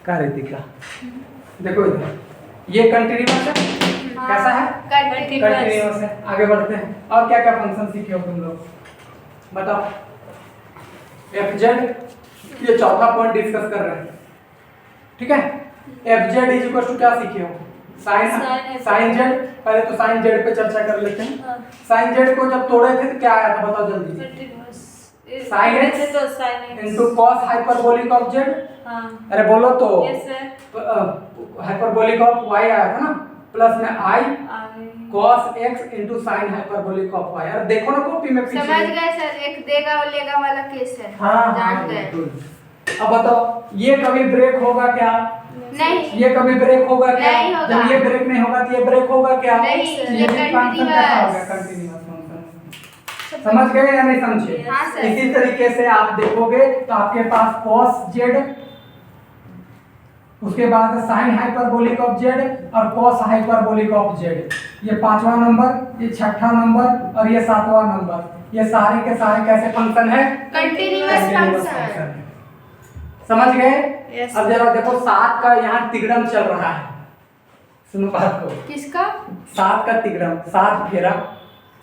क्या रितिका देखो इधर ये कंटिन्यूअस है। कैसा है? कंटिन्यूअस है। आगे बढ़ते हैं। और क्या क्या फंक्शन सीखे हो तुम लोग बताओ। एफ जेड ये चौथा पॉइंट डिस्कस कर रहे हैं, ठीक है। F Z is equal to क्या सीखे हो? Sine Z. पहले तो साइन जेड पे चर्चा कर लेते हैं। साइन जेड को जब तोड़े थे तो क्या आया था बताओ जल्दी। Sine x into cos hyperbolic of Z. अरे बोलो तो। हाइपरबोलिक ऑफ वाई आया था ना, प्लस में I cos x into sine hyperbolic of y. और देखो ना कॉपी में पीछे समझ गए सर, एक देगा और लेगा वाला केस है। हाँ जान गए। अब बताओ ये कभी ब्रेक होगा क्या? नहीं। ये कभी ब्रेक होगा क्या? नहीं होगा। जब ये ब्रेक नहीं होगा तो ये ब्रेक होगा क्या? नहीं, ये फंक्शन कैसा होगा? Continuous function. समझ गए या नहीं समझे? हाँ सर। इसी तरीके से आप देखोगे तो आपके पास cos z, उसके बाद sin हाइपरबोलिक ऑफ z और cos हाइपरबोलिक ऑफ z। ये पांचवा नंबर, ये छठा नंबर और ये सातवां नंबर, ये सारे के सारे कैसे फंक्शन है? Continuous function. समझ गए? Yes, अब जरा देखो 7 का यहाँ तिगड़म चल रहा है। सुनो बात को। किसका? 7 का तिगड़म, 7 फेरा,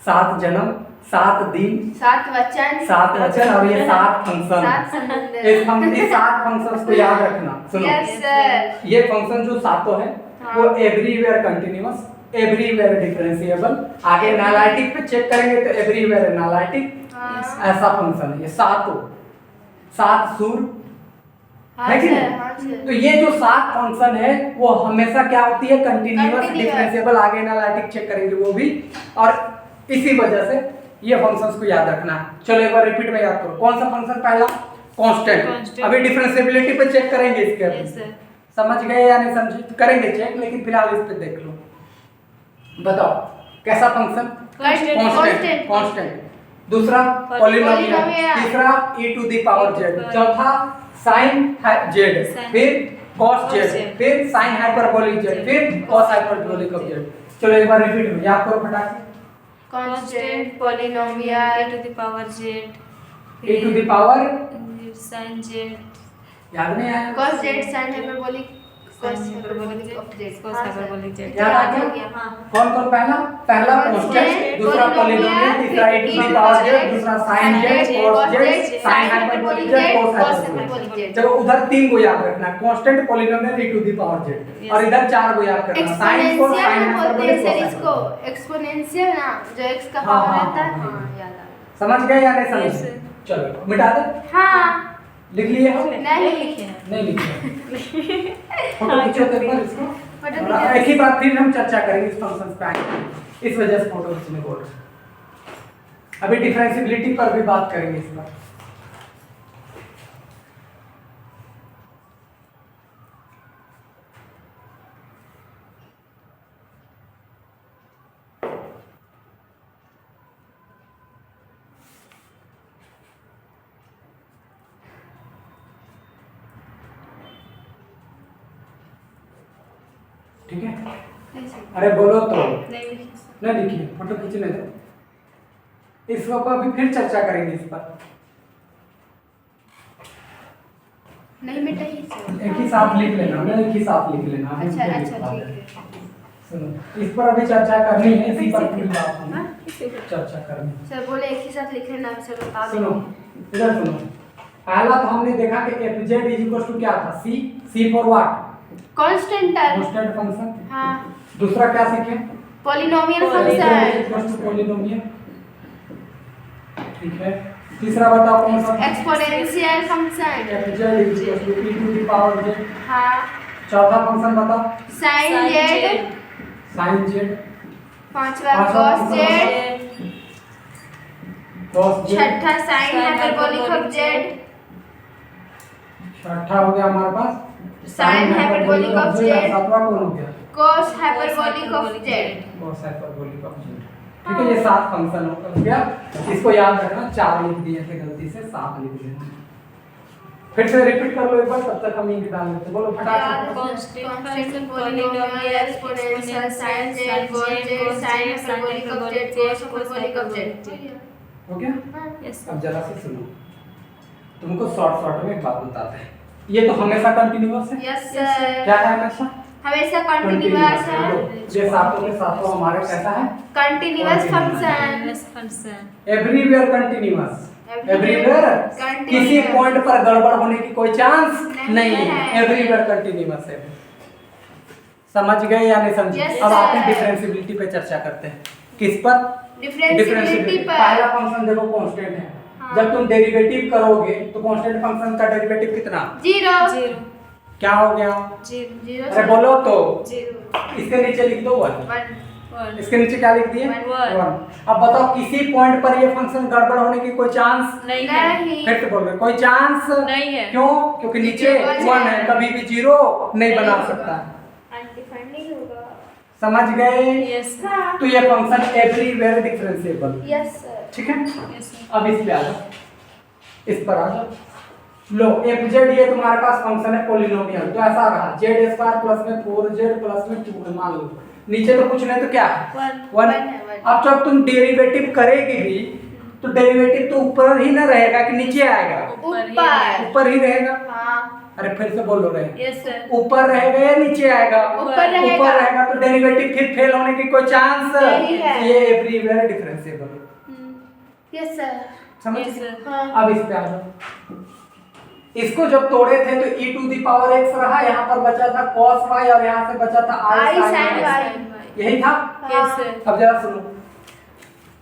7 जन्म, 7 दिन, 7 वचन, 7 वचन और ये 7 फंक्शन। 7 संबंध। इस 7 फंक्शंस को याद रखना। सुनो यस सर। ये फंक्शन जो सातों है वो एवरीवेयर कंटिन्यूअस, एवरीवेयर डिफरेंशिएबल। आगे एनालिटिक पे चेक करेंगे तो एवरीवेयर एनालिटिक। ऐसा फंक्शन है ये सातों। 7 सूर है कि नहीं? तो ये जो 7 फंक्शन है वो हमेशा क्या होती है? Continuous differentiable. आगे एनालिटिक चेक करेंगे वो भी। और इसी वजह से ये फंक्शंस को याद रखना है। चलो एक बार रिपीट में याद करो। कौन सा फंक्शन पहला? कांस्टेंट। अभी डिफरेंशिएबिलिटी पे चेक करेंगे इसके। समझ गए या नहीं समझे? करेंगे चेक, लेकिन फिलहाल इस पे देख लो। बताओ कैसा फंक्शन? कांस्टेंट। कांस्टेंट। दूसरा पॉलिनोमियल। तीसरा e to the power z। चौथा sin z, फिर cos z, फिर sin हाइपरबोलिक z, फिर cos हाइपरबोलिक ऑफ z। चलो एक बार रिपीट में याद करो फटाक से। Constant, polynomial, e to the power z, e to the power sin z, याद नहीं आया? cos z sin hyperbolic cos hyperbolic of z। cos hyperbolic z। याद आ गया? कौन कौन पहला? पहला कांस्टेंट, दूसरा पॉलिनोमियल, तीसरा e to the power z, दूसरा sin z, cos z, sin hyperbolic z, cos hyperbolic z। चलो उधर 3 को याद रखना, constant, polynomial, e to the power z। और इधर 4 को याद करना, sin को, sin हाइपरबोलिक, सर cos इसको हाइपरबोलिक। एक्सपोनेंशियल ना, जो x का हाँ, पावर हाँ, रहता है। हाँ, हां याद आ। समझ गए या नहीं Yes, समझे? sir। चलो मिटा दे। हां। लिख लिए हो? नहीं लिखे हैं। नहीं लिखे। फोटो खींचो तो एक बार इसको। फोटो और खींचो। एक ही बार फिर हम चर्चा करेंगे इस फंक्शंस पे आएंगे, इस वजह से फोटो खींचने बोल रहे हैं। अभी डिफरेंशिएबिलिटी पर भी बात करेंगे इस बार। ठीक है? अरे बोलो तो। नहीं लिखे। नहीं लिखिए, फोटो खींचने दो। इस पर अभी फिर चर्चा करेंगे इस पर। नहीं मिटाइए। एक ही साथ लिख लेना, ना एक ही साथ लिख लेना। हम अच्छा फिर अच्छा लिखवा ठीक देंगे। है। सुनो इस पर अभी चर्चा करनी है, इसी पर पूरी बात हमें चर्चा करनी है। सर बोले एक ही साथ लिख लेना, सर बता सुनो दो। इधर सुनो। पहला तो हमने देखा कि F Z is equal to क्या था? C. C for what? Constant term. Constant function. हां। दूसरा क्या सीखे? Polynomial equal function. To polynomial. ठीक है। तीसरा बताओ कौन सा? Exponential function. F Z is equal to e to the power z। हां। चौथा फंक्शन बताओ। sin z। sin z। पांचवा cos z। cos z। छठा sin हाइपरबोलिक ऑफ z। छठा हो गया हमारे पास sin हाइपरबोलिक ऑफ z। सातवां कौन हो गया? cos hyperbolic of z। cos hyperbolic of z। ठीक है, ये 7 फंक्शन हो गया। इसको याद रखना, 4 लिख दिए थे गलती से, 7 लिख देना। फिर से रिपीट कर लो एक बार, तब तक हम इंक डाल लेते। बोलो फटाक से। Constant, polynomial, exponential, sin z, cos z, sin hyperbolic of z, cos hyperbolic of z। हो गया? हां। Yes, अब जरा से सुनो, तुमको शॉर्ट में एक बात बताते हैं। ये तो हमेशा कंटिन्यूअस है। यस सर, क्या है हमेशा? हमेशा कंटिन्यूअस है। ये सातों के सातों हमारे कैसा है? Continuous function, continuous function. Everywhere continuous. Everywhere everywhere continuous। किसी पॉइंट पर गड़बड़ होने की कोई चांस नहीं है। है। एवरीवेयर कंटिन्यूअस है। समझ गए या नहीं समझे? Yes, अब आते हैं sir। डिफरेंशिएबिलिटी पे चर्चा करते हैं। किस पर? डिफरेंशिएबिलिटी पर। पहला फंक्शन देखो कांस्टेंट है। हाँ। जब तुम डेरिवेटिव करोगे तो कांस्टेंट फंक्शन का डेरिवेटिव कितना? 0 जीरो क्या हो गया? जीरो अरे बोलो तो। जीरो इसके नीचे लिख दो 1। 1 वन इसके नीचे क्या लिख दिए? 1। अब बताओ किसी पॉइंट पर ये फंक्शन गड़बड़ होने की कोई चांस नहीं है। नहीं। फिर से बोल रहे कोई चांस नहीं है। क्यों? क्योंकि नीचे नीचे 1 है, कभी भी 0 नहीं बना नहीं सकता। अनडिफाइंड नहीं होगा। समझ गए? यस तो ये function everywhere differentiable. Yes sir. ठीक है? यस अब इस पे आ जाओ, इस पर आ जाओ। लो एफ जेड ये तुम्हारे पास फंक्शन है पोलिनोमियल, तो ऐसा रहा जेड स्क्वायर प्लस में 4z प्लस में 2 मान लो। नीचे तो कुछ नहीं तो क्या है? 1। वन है। अब जब तुम डेरिवेटिव करेगी भी तो डेरिवेटिव तो ऊपर ही ना रहेगा कि नीचे आएगा? ऊपर। ऊपर ही रहेगा। हाँ अरे फिर से बोलो रहे, यस सर। ऊपर रहेगा या नीचे आएगा? ऊपर रहेगा। ऊपर रहेगा तो डेरिवेटिव फिर फेल होने की कोई चांस नहीं है। ये एवरीवेयर डिफरेंशिएबल। Yes sir. समझ Yes, गए? sir। हाँ। अब इस पे आ जाओ। इसको जब तोड़े थे तो e to the power x रहा, यहाँ पर बचा था cos y और यहाँ से बचा था i I sin sin y। y। यही था। Yes sir. अब जरा सुनो,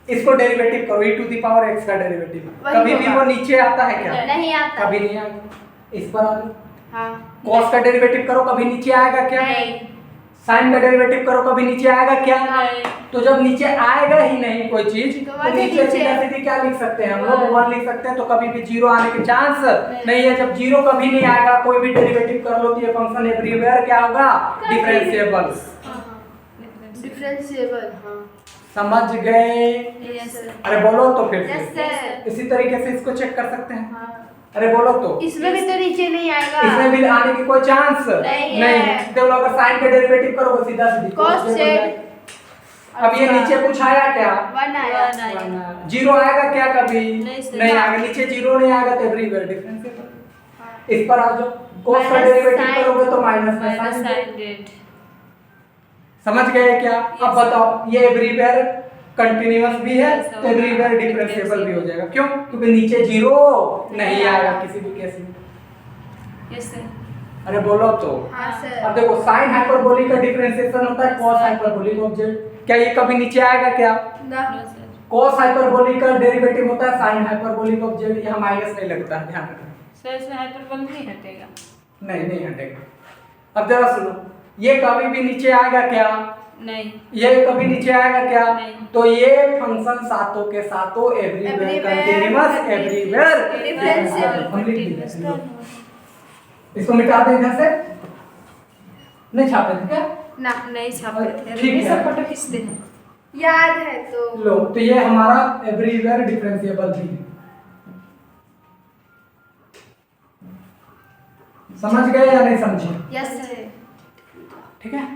इसको डेरिवेटिव करो, e to the power x का डेरिवेटिव वही कभी भी होगा। वो नीचे आता है क्या? नहीं आता। कभी नहीं आएगा। इस पर आ जाओ, हाँ। cos का डेरिवेटिव करो, कभी नीचे आएगा क्या? नहीं। sin का डेरिवेटिव करो, कभी नीचे आएगा क्या? नहीं। तो जब नीचे आएगा ही नहीं कोई चीज तो तो वही नीचे नीचे। सीधा सीधी क्या लिख सकते हैं हम लोग? 1 लिख सकते हैं। तो कभी भी 0 आने के चांस नहीं है। जब 0 कभी नहीं आएगा, कोई भी डेरिवेटिव कर लो तो ये फंक्शन एवरीवेयर क्या होगा? डिफरेंशिएबल। डिफरेंशिएबल। हाँ। समझ गए? Yes sir. अरे बोलो तो फिर यस से। सर। इसी तरीके से इसको चेक कर सकते हैं। हाँ। अरे बोलो तो। इसमें भी तो नीचे नहीं आएगा। इसमें भी आने की कोई चांस नहीं है। देखो अगर sin का डेरिवेटिव करोगे सीधा सीधी cos z। अब ये नीचे कुछ आया क्या? 1 आया। वन आया। 0 आएगा क्या कभी? नहीं सर। नहीं आएगा। नीचे 0 नहीं आएगा तो एवरीवेयर डिफरेंशिएबल। हाँ। इस पर आ जाओ, cos का Minus डेरिवेटिव sin। करोगे तो माइनस में माइनस sin। Sign date. समझ गए क्या? अब बताओ ये एवरीवेयर कंटीन्यूअस भी है Yes, तो एवरीवेयर डिफरेंशिएबल भी हो जाएगा। क्यों? क्योंकि नीचे 0 नहीं आएगा किसी भी केस में। Yes sir. अरे बोलो तो। हाँ सर। अब देखो sin हाइपरबोलिक का डिफरेंशिएशन होता है cos हाइपरबोलिक ऑफ z। क्या ये कभी नीचे आएगा क्या? ना। No sir. cos हाइपरबोलिक का डेरिवेटिव होता है sin हाइपरबोलिक ऑफ z। यहाँ माइनस नहीं लगता है, ध्यान रखना। सर इसमें हाइपरबोल नहीं हटेगा। नहीं हटेगा। अब जरा सुनो, ये कभी भी नीचे आएगा क्या? नहीं। ये कभी नीचे आएगा क्या? नहीं। तो ये फंक्शन सातों के सातों everywhere Everywhere, continuous everywhere differentiable. हम लिख देंगे। इसको मिटा दें इधर से। नहीं छापे थे क्या? ना। नहीं छापे थे। ठीक ये है। सब फोटो खींचते हैं। याद है तो। लो तो ये हमारा एवरीवेयर डिफरेंशिएबल भी है। समझ गए या नहीं समझे? Yes sir. ठीक है?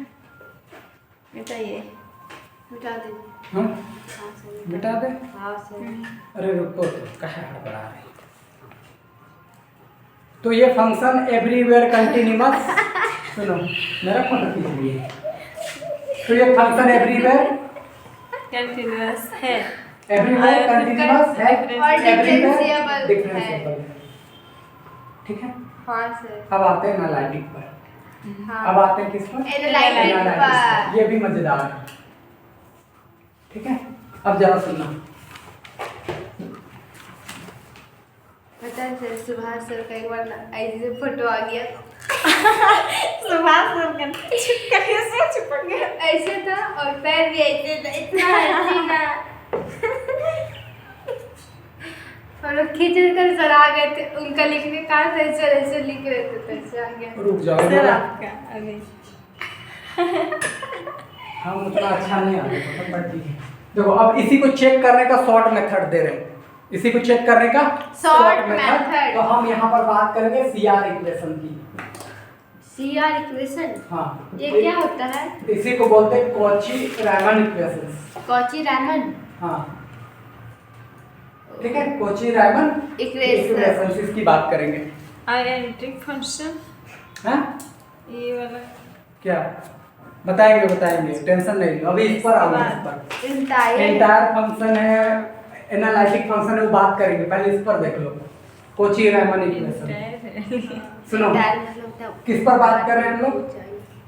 मिटाइए। मिटा दीजिए। हाँ हाँ सर। मिटा दे। हाँ सर। अरे रुको तो, कहाँ हड़बड़ा रही? तो ये फंक्शन एवरीवेयर कंटीन्यूअस सुनो मेरा फोटो खींच लिए। तो ये फंक्शन एवरीवेयर कंटिन्यूअस है। एवरीवेयर कंटीन्यूअस है, और एवरीवेयर डिफरेंशिएबल डिफरेंशिएबल। ठीक है? हाँ सर। अब आते हैं एनालिटिक पर। हाँ। अब आते हैं किस पर? एनालिटिक Analytics पर। ये भी मजेदार है। ठीक है? अब जरा सुनना। पता है सर, सुभाष सर का एक बार ऐसे फोटो आ गया। सुभाष सर का कैसे चिपक गया? ऐसे था और पैर भी ऐसे था, इतना हंसी ना। हम लोग खींच कर सर आ गए थे, उनका लिखने का था, सर ऐसे लिख रहे थे तो ऐसे आ गया। रुक जाओ सर जरा। आपका अभी हम उतना अच्छा नहीं आते पर ठीक है। देखो अब इसी को चेक करने का शॉर्ट मेथड दे रहे हैं। इसी को चेक करने का Short method। तो हम यहाँ पर बात करेंगे CR इक्वेशन की। CR equation. हाँ ये क्या होता है? इसी को बोलते हैं कॉची-रायमन इक्वेशन। कॉची-रायमन हाँ ठीक है, कॉची-रायमन इक्वेशन। इक्वेशन इसकी बात करेंगे। आइडेंटिक फंक्शन हैं? ये वाला क्या बताएंगे, टेंशन नहीं लो, अभी इस पर आओ, इस पर एंटायर फंक्शन है, एनालिटिक फंक्शन है, वो बात करेंगे, पहले इस पर देख लो, कोची रायमन इक्वेशन। सुनो, किस पर बात कर रहे हैं हम लोग?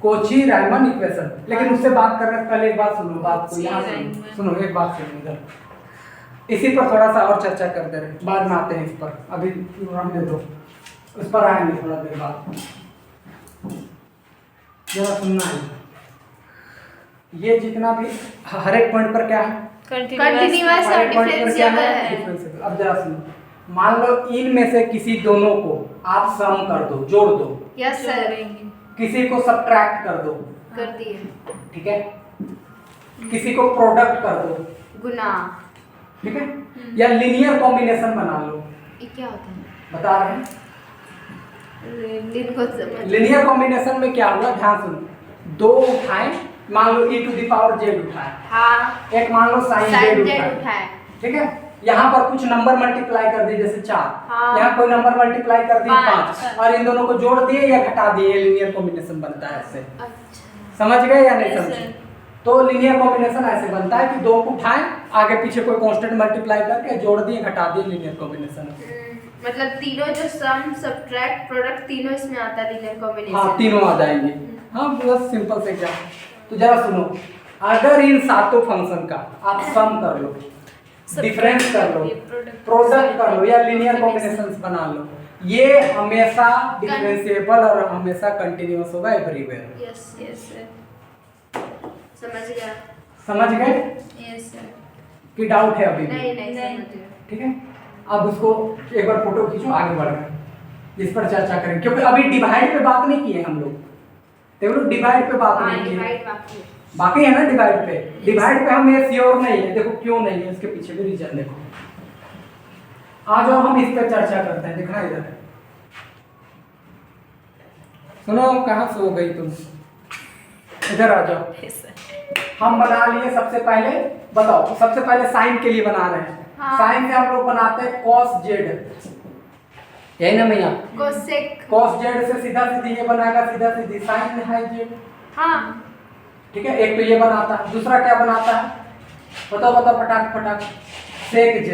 Kochi Riemann equation. लेकिन उससे बात कर रहे हैं, पहले एक बात सुनो, बात को यहाँ सुनो, एक बात सुनो इधर, इसी पर थोड़ा सा और चर्चा करते रहे, बाद में आते हैं इस पर, अभी रहने दो, उस पर आएंगे थोड़ा देर बाद, जरा सुनना है। ये जितना भी हर एक पॉइंट पर क्या है? कंटीन्यूअस और डिफरेंशिएबल है। डिफरेंशिएबल। अब जरा सुनो, मान लो इनमें से किसी दोनों को आप सम कर दो, जोड़ दो, यस सर, किसी को सब्ट्रैक्ट कर दो, कर दिए, ठीक है, किसी को प्रोडक्ट कर दो, गुना, ठीक है, या लीनियर कॉम्बिनेशन बना लो। ये क्या होता है? बता रहे हैं दिन को समझ। लीनियर कॉम्बिनेशन में क्या हुआ, ध्यान सुनो, दो उठाए, मान लो e to the power z उठाए, हाँ, एक मान लो sin z sin z उठाए, उठाए, ठीक है, यहाँ पर कुछ नंबर मल्टीप्लाई कर दिए, जैसे 4, हाँ। यहाँ कोई नंबर मल्टीप्लाई कर दिए 5, 5, और इन दोनों को जोड़ दिए या घटा दिए, लीनियर कॉम्बिनेशन बनता है ऐसे। अच्छा, समझ गए या नहीं Yes, समझे? sir. तो लीनियर कॉम्बिनेशन ऐसे बनता है कि दो को उठाएं, आगे पीछे कोई कांस्टेंट मल्टीप्लाई करके जोड़ दिए, घटा दिए, लीनियर कॉम्बिनेशन। मतलब तीनों जो सम, सब्ट्रैक्ट, प्रोडक्ट तीनों इसमें आता है लीनियर कॉम्बिनेशन। हाँ, तीनों आ जाएंगे। हाँ, बस सिंपल से क्या। तो जरा सुनो, अगर इन सातों फंक्शन का आप सम कर लो, डिफरेंस कर लो, प्रोडक्ट कर लो, या लीनियर कॉम्बिनेशंस बना लो, ये हमेशा डिफरेंशिएबल और हमेशा कंटीन्यूअस होगा एवरीवेयर। यस यस सर, समझ गया। समझ गए यस सर। कि डाउट है अभी भी? नहीं नहीं नहीं। समझ गया। ठीक है, अब उसको एक बार फोटो खींचो, आगे बढ़ गए, इस पर चर्चा करें, क्योंकि अभी डिवाइड पे बात नहीं की है हम लोग, देखो डिवाइड पे बात हाँ, नहीं की है, डिवाइड बाकी है। बाकी है ना डिवाइड पे। डिवाइड पे हम ये श्योर नहीं है, देखो क्यों नहीं है, इसके पीछे भी रीजन देखो। आ जाओ हम इस पर चर्चा करते हैं, दिखना इधर। सुनो, कहाँ से हो गई तुम, इधर आ जाओ। Yes, sir. हम बना लिए सबसे पहले, बताओ सबसे पहले साइन के लिए बना रहे हैं। हाँ। साइन से हम लोग बनाते हैं cos z, यही ना भैया? कोसेक। cos z से सीधा सीधी ये बनाएगा, सीधा सीधी साइन है z, हाँ, ठीक है। एक तो ये बनाता है, दूसरा क्या बनाता है, बताओ बताओ, फटाक फटाक। sec z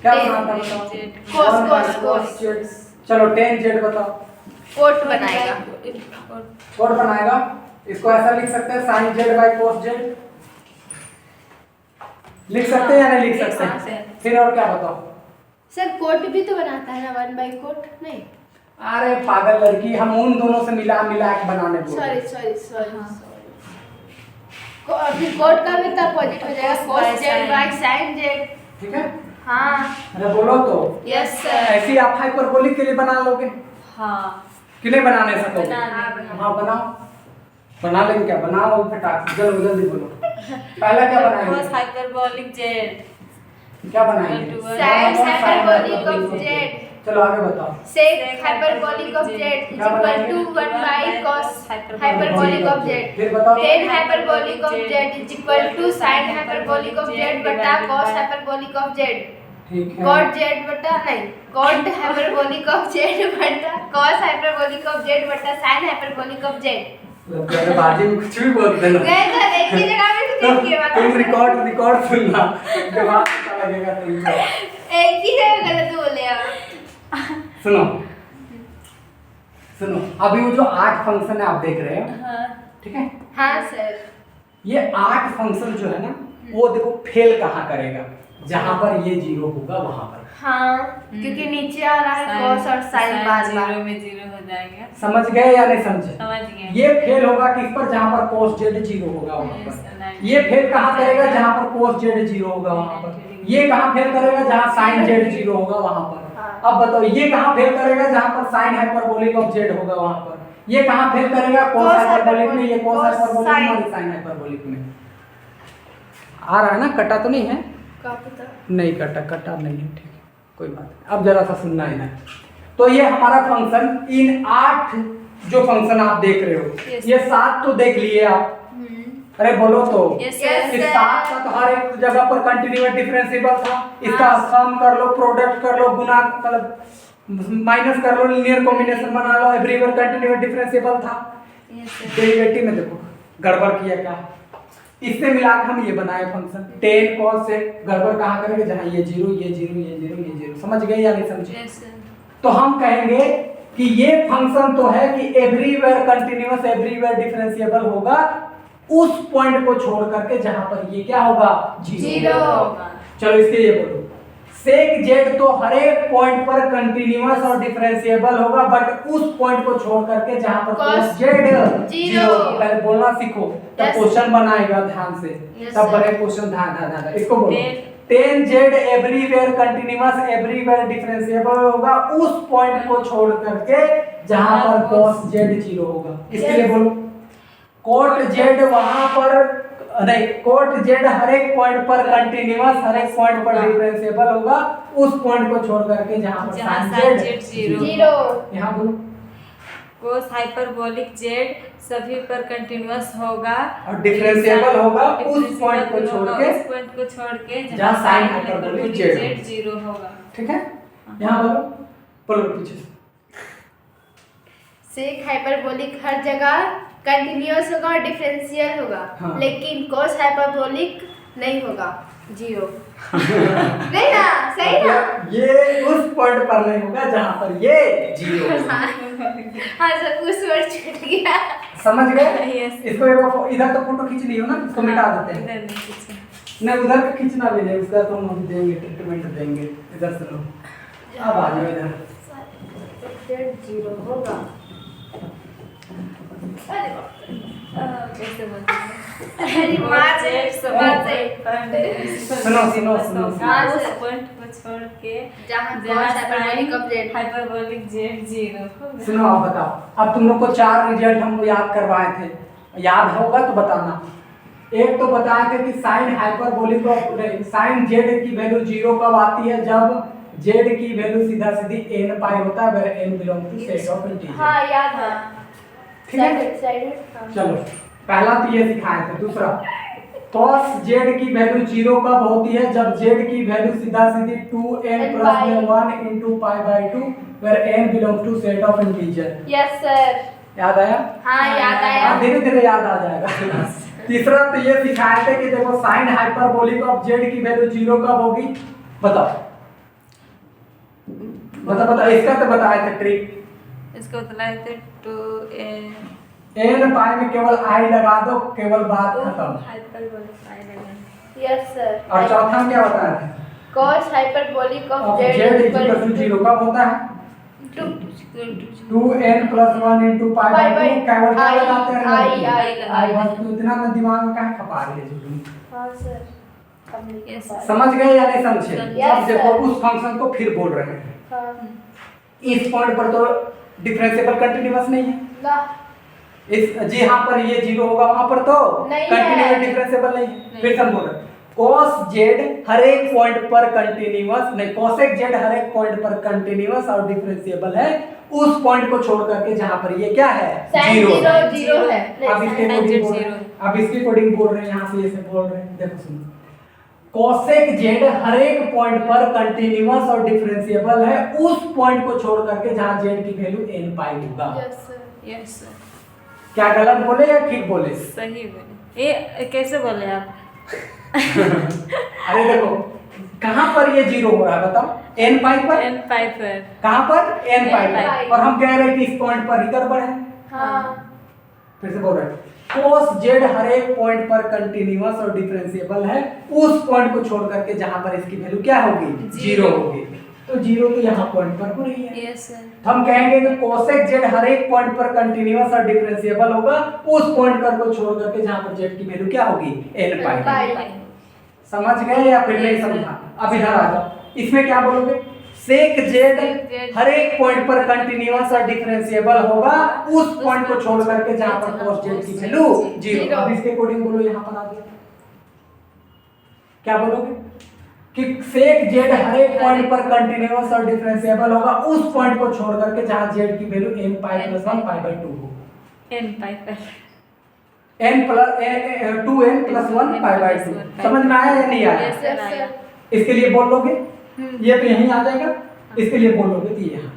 क्या Tan बनाता है, बताओ? Z। Cos, 1 by cos, cos cos। z। चलो tan z बताओ, कोट बनाएगा। कोड बनाएगा। इसको ऐसा लिख सकते हैं, sin z by cos z, लिख सकते हैं या नहीं लिख सकते सकते हैं? हैं। फिर और क्या बताओ? सर कोट भी तो बनाता है ना, 1 बाई कोट नहीं। अरे पागल लड़की, हम उन दोनों से मिला मिला के बनाने बोल रहे सॉरी हैं। सॉरी सॉरी अभी कोट का भी तो अपोजिट हो जाएगा, cos z by sin z। ठीक है, हाँ, अरे बोलो तो। Yes sir. ऐसी आप हाइपरबोलिक के लिए बना लोगे हाँ। कि नहीं बनाने सकोगे? बना लेंगे। हाँ बनाओ, बना लेंगे, क्या बनाओ फटाक, जल्दी जल्दी बोलो। पहला क्या Cos बनाएंगे, hyperbolic z। क्या बनाएंगे? Sin hyperbolic of z। चलो आगे बताओ। sec hyperbolic of z is equal to 1 by cos hyperbolic of z। फिर बताओ। tan hyperbolic of z is equal to sin hyperbolic of z बटा cos hyperbolic of z। ठीक है, cot z बटा नहीं, cot hyperbolic of z बटा cos hyperbolic of z बटा sin hyperbolic of z। अरे बाजी में कुछ भी बोल देना। गए तो एक ही जगह में तो एक ही बात। तुम रिकॉर्ड सुनना, दिमाग पता लगेगा तुमको। एक ही जगह गलत बोले आप। सुनो सुनो, अभी वो जो 8 फंक्शन है आप देख रहे हो, हाँ। ठीक है, हाँ सर। ये 8 फंक्शन जो है ना, वो देखो फेल कहाँ करेगा, जहां पर ये 0 होगा वहां पर। हाँ, क्योंकि नीचे आ रहा है cos और sin बार बार। 0 में 0 हो जाएगा। समझ गए या नहीं समझे? समझ गए। ये फेल होगा किस पर, जहां पर cos z 0 होगा वहां Yes, पर। right. ये फेल कहाँ करेगा, जहां पर cos z 0 होगा वहां पर। ये कहाँ फेल करेगा, जहां sin z 0 होगा वहां पर। अब बताओ, ये कहाँ फेल करेगा, जहां पर sin हाइपरबोलिक ऑफ z होगा वहां पर। ये कहाँ फेल करेगा, cos हाइपरबोलिक में, ये cos हाइपरबोलिक में और sin हाइपरबोलिक में। आ रहा है ना, कटा तो नहीं है? क्या पता? नहीं कटा, कटा नहीं है, ठीक है, कोई बात नहीं। अब जरा सा सुनना है। तो ये हमारा फंक्शन, इन 8 जो फंक्शन आप देख रहे हो, Yes. ये 7 तो देख लिए आप, अरे बोलो तो। Yes, Yes, इस sir. 7 का तो हर एक जगह पर कंटीन्यूअस डिफरेंशिएबल था। इसका सम कर लो, प्रोडक्ट कर लो, गुना मतलब माइनस कर लो, लीनियर कॉम्बिनेशन बना लो, एवरीवेयर कंटीन्यूअस डिफरेंशिएबल था। Yes sir. डेरिवेटिव में देखो गड़बड़ किया क्या, इससे मिला के हम ये बनाए फंक्शन tan cos से, गड़बड़ कहाँ करेंगे जहाँ ये जीरो ये जीरो ये जीरो ये जीरो, समझ गए या नहीं समझे? Yes sir. तो हम कहेंगे कि ये फंक्शन तो है कि एवरीवेयर कंटीन्यूअस एवरीवेयर डिफरेंशिएबल होगा उस पॉइंट को छोड़ करके जहां पर ये क्या होगा, जीरो। होगा। चलो इसके ये बोलो, सेक जेड तो हर एक पॉइंट पर कंटीन्यूअस और डिफरेंशिएबल होगा बट उस पॉइंट को छोड़ करके जहां पर Cos जेड जीरो। जीरो। पहले बोलना सीखो तब Yes. क्वेश्चन बनाएगा ध्यान से, Yes, तब sir. बने क्वेश्चन ध्यान इसको बोलो, Tan- tan Z everywhere continuous everywhere differentiable होगा उस पॉइंट को छोड़ करके जहां पर cos जेड जीरो होगा। इसके लिए Yes. बोलो cot जेड वहां पर नहीं, cot जेड हर एक पॉइंट पर कंटीन्यूअस हर एक पॉइंट पर डिफरेंशिएबल होगा उस पॉइंट को छोड़ करके जहां पर जहाँ sin sin Z z zero. Zero. यहां बोलो कोस हाइपरबोलिक जेड सभी पर कंटीन्यूअस होगा और डिफरेंशिएबल होगा उस डिफरेंशिएबल पॉइंट को छोड़ होगा के, उस पॉइंट को छोड़ के जहाँ sin hyperbolic z Z zero होगा। ठीक है? यहां बोलो, बोलो पीछे से। सेक हाइपरबोलिक हर जगह कंटिन्यूअस होगा और डिफरेंशियल होगा। हाँ। लेकिन कोस हाइपरबोलिक नहीं होगा, जीरो। नहीं ना, सही ना? मतलब ये उस पॉइंट पर नहीं होगा जहां पर ये जीरो होगा। हाँ सर, उस वर्ड छूट गया। समझ गए? Yes. इसको एक बार इधर तो फोटो खींच लियो ना, इसको मिटा देते हैं। इधर नहीं कुछ। नहीं उधर का खींचना भी नहीं, उसका तो हम अभी देंगे, ट्रीटमेंट देंगे। इधर से लो, अब आ जाओ इधर। जेड जीरो होगा। अरे बाप रे। कैसे बोलते हैं? अरे मार दे, जेड सब मार दे। सुनो। हाँ, उस सर। पॉइंट को छोड़ के जहाँ cos hyperbolic of z। Hyperbolic Z zero होगा। सुनो आप बताओ, अब तुम लोग को 4 रिजल्ट हमको याद करवाए थे, याद होगा तो बताना। एक तो बताए थे कि sign hyperbolic of sine Z की वैल्यू जीरो कब आती है, जब जेड की वैल्यू सीधा सीधी n पाई होता है, where n belong to set of integer. हाँ याद है। ठीक है? Decided। चलो पहला तो ये सिखाए थे। दूसरा, cos जेड की वैल्यू जीरो कब होती है, जब जेड की वैल्यू सीधा सीधी 2n + 1 * π/2 where n belong to set of integer. Yes sir. याद आया? हाँ याद आया। हाँ, धीरे धीरे याद आ जाएगा। तीसरा तो ये सिखाए थे कि देखो साइन हाइपरबोलिक ऑफ जेड की वैल्यू जीरो कब होगी, बताओ बताओ। इसका तो बताए थे ट्रिक, इसको बताए थे 2n n पाई में केवल i लगा दो, केवल बात खत्म। हाइपरबोलिक आई लगा। Yes sir. और चौथा में क्या बताया था, cos hyperbolic of अब z z equal equal to to 0 कब होता है, 2 2n + 1 * π/2 केवल क्या लगाते हैं, I आई बस। तो इतना तो दिमाग में काहे खपा रही है झूठी। हाँ सर। Yes, समझ गए या नहीं समझे? Yes, अब देखो sir. उस फंक्शन को फिर बोल रहे हैं, हाँ। इस पॉइंट पर तो डिफरेंशिएबल कंटीन्यूअस नहीं है, ना। इस जहां पर ये जीरो होगा वहां पर तो नहीं है। कंटीन्यूअस डिफरेंशिएबल नहीं है। फिर हम बोल रहे हैं cos जेड हर एक पॉइंट पर कंटीन्यूअस नहीं, cosec जेड हर एक पॉइंट पर कंटीन्यूअस और डिफरेंशिएबल है उस पॉइंट को छोड़ करके जहां पर ये क्या है, sin जीरो। जीरो जीरो है। अब इसके sin कोडिंग z बोल रहे zero। हैं, अब इसकी कोडिंग बोल रहे हैं, यहाँ से ऐसे बोल रहे हैं। देखो सुनो, cosec जेड हर एक पॉइंट पर कंटीन्यूअस और डिफरेंशिएबल है उस पॉइंट को छोड़ करके जहां जेड की वैल्यू n पाई होगा। Yes sir. Yes sir. क्या गलत बोले या ठीक बोले? सही बोले। ये कैसे बोले आप? अरे देखो कहां पर ये जीरो हो रहा है बताओ, n पाई पर, n पाई पर। कहां पर, n पाई पाई। पर, और हम कह रहे हैं कि इस पॉइंट पर ही गड़बड़ है। हाँ। फिर से बोल रहे हैं cos जेड हर एक पॉइंट पर कंटीन्यूअस और डिफरेंशिएबल है उस पॉइंट को छोड़ करके जहां पर इसकी वैल्यू क्या होगी, जीरो होगी। तो जीरो तो यहाँ पॉइंट पर हो रही है। Yes sir. तो हम कहेंगे कि cosec जेड हर एक पॉइंट पर कंटीन्यूअस और डिफरेंशिएबल होगा उस पॉइंट पर को छोड़ करके जहां पर जेड की वैल्यू क्या होगी, n पाई। समझ गए या फिर नहीं समझा? अब इधर आ जाओ, इसमें क्या बोलोगे, सेक जेड हर एक पॉइंट पर कंटीन्यूअस और डिफरेंशिएबल होगा उस पॉइंट को छोड़ करके जहां पर cos जेड की वैल्यू जीरो। अब इसके अकॉर्डिंग बोलो, यहां पर आ गया, क्या बोलोगे कि सेक जेड हर एक पॉइंट पर कंटीन्यूअस और डिफरेंशिएबल होगा उस पॉइंट को छोड़ करके जहां जेड की वैल्यू n पाई + 1 π/2 हो। n पाई पर। n + 2n + 1 π/2 समझ में आया या नहीं आया? Yes sir. इसके लिए बोल लोगे, ये तो यहीं आ जाएगा, इसके लिए बोल लोगे तो ये यहाँ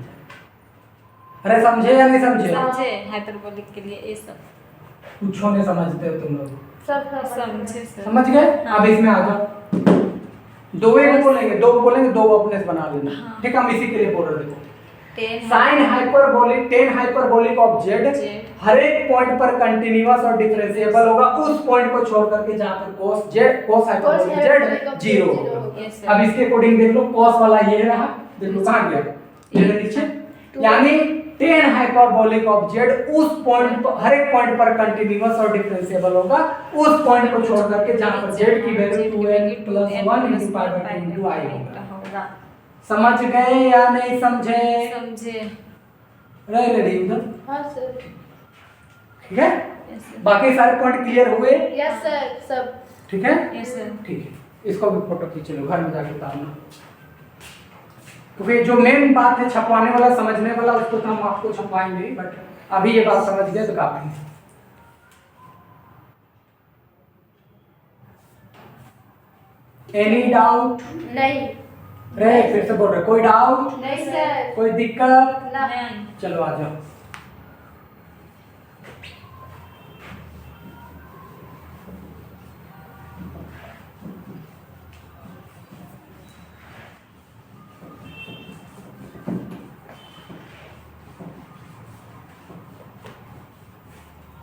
अरे समझे या नहीं समझे? समझे हाइपरबोलिक के लिए ये सब कुछ नहीं समझते हो तुम लोग। सब समझे सर। समझ गए? अब इसमें आ जाओ। दो एक बोलेंगे, दो बोलेंगे, दो अपने से बना लेना। हाँ। ठीक है, हम इसी के लिए बोल रहे थे। 10 sine hyperbolic, ten hyperbolic of z z. हर एक पॉइंट पर कंटिन्यूअस और डिफरेंशिएबल होगा उस पॉइंट को छोड़ करके जहां पर cos Z cos hyperbolic Z zero होगा। यस अब इसके अकॉर्डिंग देख लो, cos वाला ये रहा, देखो कहां गया, ये नीचे। यानी टेन हाइपरबोलिक ऑफ जेड उस पॉइंट पर, हर एक पॉइंट पर कंटिन्यूअस और डिफरेंशिएबल होगा उस पॉइंट को छोड़ करके जहां पर जेड की वैल्यू 2n + 1 × π/2 i होगा। समझ गए या नहीं समझे? समझे। रह रेडी उधर? हाँ सर। ठीक है, यस सर। बाकी सारे पॉइंट क्लियर हुए? यस सर सब। ठीक है, यस सर। ठीक है। इसको भी फोटो खींच लो, घर में जाके उतारना, क्योंकि जो मेन बात है छपवाने वाला, समझने वाला, उसको तो हम आपको छपवाएंगे, बट अभी ये बात समझ गए तो काफी है। Any doubt? नहीं। रे फिर से बोल रहे, कोई डाउट? नहीं सर। कोई दिक्कत? ना। नहीं। चलो आ जाओ।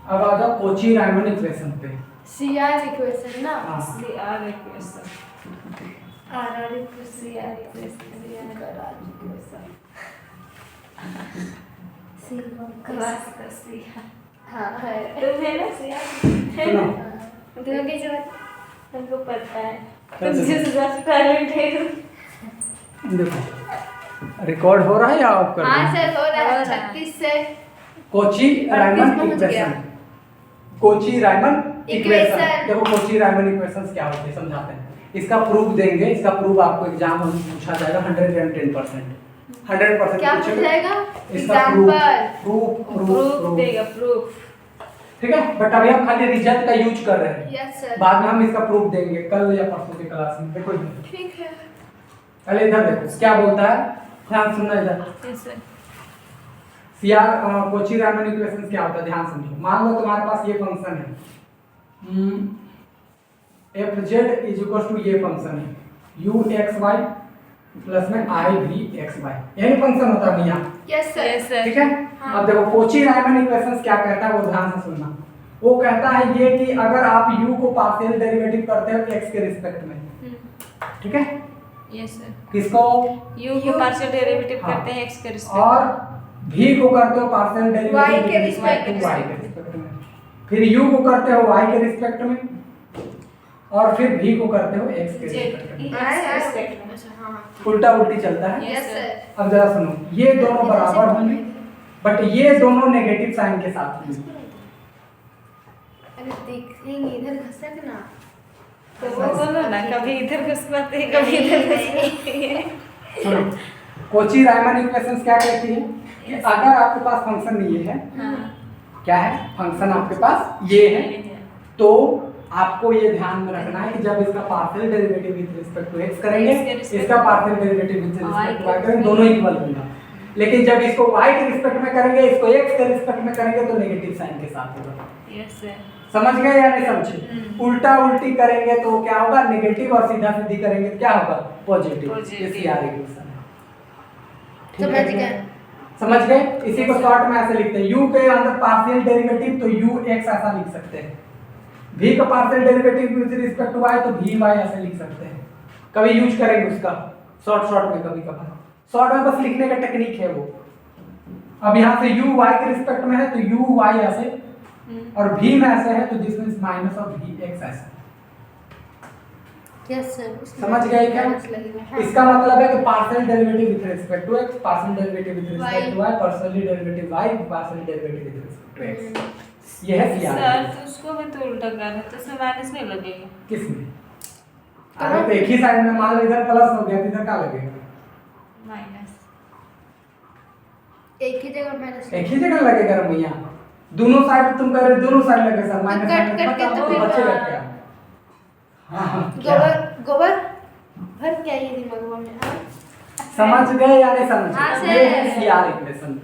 अब आ जाओ कोची रायमन इक्वेशन पे। सीआर इक्वेशन ना। हाँ। CR equation. RR equation CR class का CR। हाँ है। तुम है ना CR? सुनो, तुम्हें कैसे पता? हमको पता है। क्या तुम जिस हिसाब से टैलेंट है। देखो रिकॉर्ड हो रहा है या ऑफ कर हाँ रहे हैं? सर हो रहा हो है रहा है। 36 से। कोची रायमन पहुंच गया। Equation. Kochi Riemann equation. Equation. देखो कोची रायमन इक्वेशंस क्या होते हैं समझाते हैं। इसका प्रूफ देंगे, इसका प्रूफ आपको एग्जाम में पूछा जाएगा 110%। 100% क्या पूछेगा। पूछ जाएगा? इसका proof example. Proof proof proof देगा प्रूफ। ठीक है, बट अभी हम खाली रिजल्ट का यूज कर रहे हैं। Yes sir. बाद में हम इसका प्रूफ देंगे कल या परसों की क्लास में। देखो इधर, ठीक है। पहले इधर देखो क्या बोलता है, ध्यान सुनना इधर। Yes sir. CR Kochi Riemann equations क्या होता है, ध्यान समझो। मान लो तुम्हारे पास ये फंक्शन है F Z is equal to ये फंक्शन है यू एक्स वाई प्लस में आई भी एक्स वाई, यही फंक्शन होता है यहाँ। Yes sir. Yes sir. ठीक है, हाँ। अब देखो कोची रायमन इक्वेशंस क्या कहता है वो ध्यान से सुनना। वो कहता है ये कि अगर आप u को पार्शियल डेरिवेटिव करते हो x के रिस्पेक्ट में, ठीक है, यस सर। किसको? u को पार्शियल डेरिवेटिव हाँ। करते हैं x के रिस्पेक्ट और v को करते हो पार्शियल डेरिवेटिव Y के y रिस्पेक्ट के रिस्पेक्ट में, फिर u को करते हो y के रिस्पेक्ट में, और फिर v को करते हो x के रिस्पेक्ट में। हाँ। उल्टा उल्टी चलता है। Yes sir. अब जरा सुनो, ये दोनों बराबर होंगे बट ये दोनों नेगेटिव साइन के साथ होंगे। अरे देखेंगे इधर घसक ना। तो वो बोलो ना, कभी इधर घुसवाते हैं कभी इधर घुसवाते हैं। सुनो, कोची रायमन इक्वेशंस क्या कहती है कि अगर आपके पास फंक्शन ये है, हाँ। क्या है फंक्शन आपके पास ये है, तो आपको ये ध्यान में रखना है कि जब इसका partial derivative with respect to x करेंगे, इसका partial derivative with respect to y करेंगे, दोनों इक्वल होगा। लेकिन जब इसको y के रिस्पेक्ट में करेंगे, इसको x के रिस्पेक्ट में करेंगे तो नेगेटिव साइन के साथ होगा। Yes sir. समझ गए या नहीं समझे? उल्टा उल्टी करेंगे तो क्या होगा, नेगेटिव, और सीधा सीधी करेंगे तो क्या होगा, पॉजिटिव। ये सीआर इक्वेशन है। ठीक समझ है? गए। समझ गए? इसी को शॉर्ट में ऐसे लिखते हैं, u के अंदर पार्शियल डेरिवेटिव तो ux ऐसा लिख सकते हैं, v का partial derivative with respect to y तो vy ऐसे लिख सकते हैं। कभी यूज करेंगे उसका शॉर्ट में, कभी कभार शॉर्ट में बस लिखने का टेक्निक है वो। अब यहाँ से u y के रिस्पेक्ट में है तो u y ऐसे, और v में ऐसे है तो दिस मींस माइनस और v x ऐसे। Yes sir. समझ गए क्या? इसका मतलब है कि partial derivative with respect to x, partial derivative with respect to y, partial derivative y, partial derivative with respect to x। ये है सीआर। सर तो उसको भी तो उल्टा करना, तो उसमें माइनस नहीं लगेगा। किसमें? अगर तो एक ही साइड में मान लो इधर प्लस हो गया तो इधर क्या लगेगा, माइनस। एक ही जगह माइनस। एक ही जगह लगेगा रमैया। दोनों साइड तुम कह रहे दोनों साइड लगे सर, माइनस कट माइनस करके पता तो तो फिर बच्चे लग गया। हाँ गोबर भर क्या ये दिमाग में? हाँ? समझ गए या नहीं हाँ समझे? सर। ये है सीआर इक्वेशन।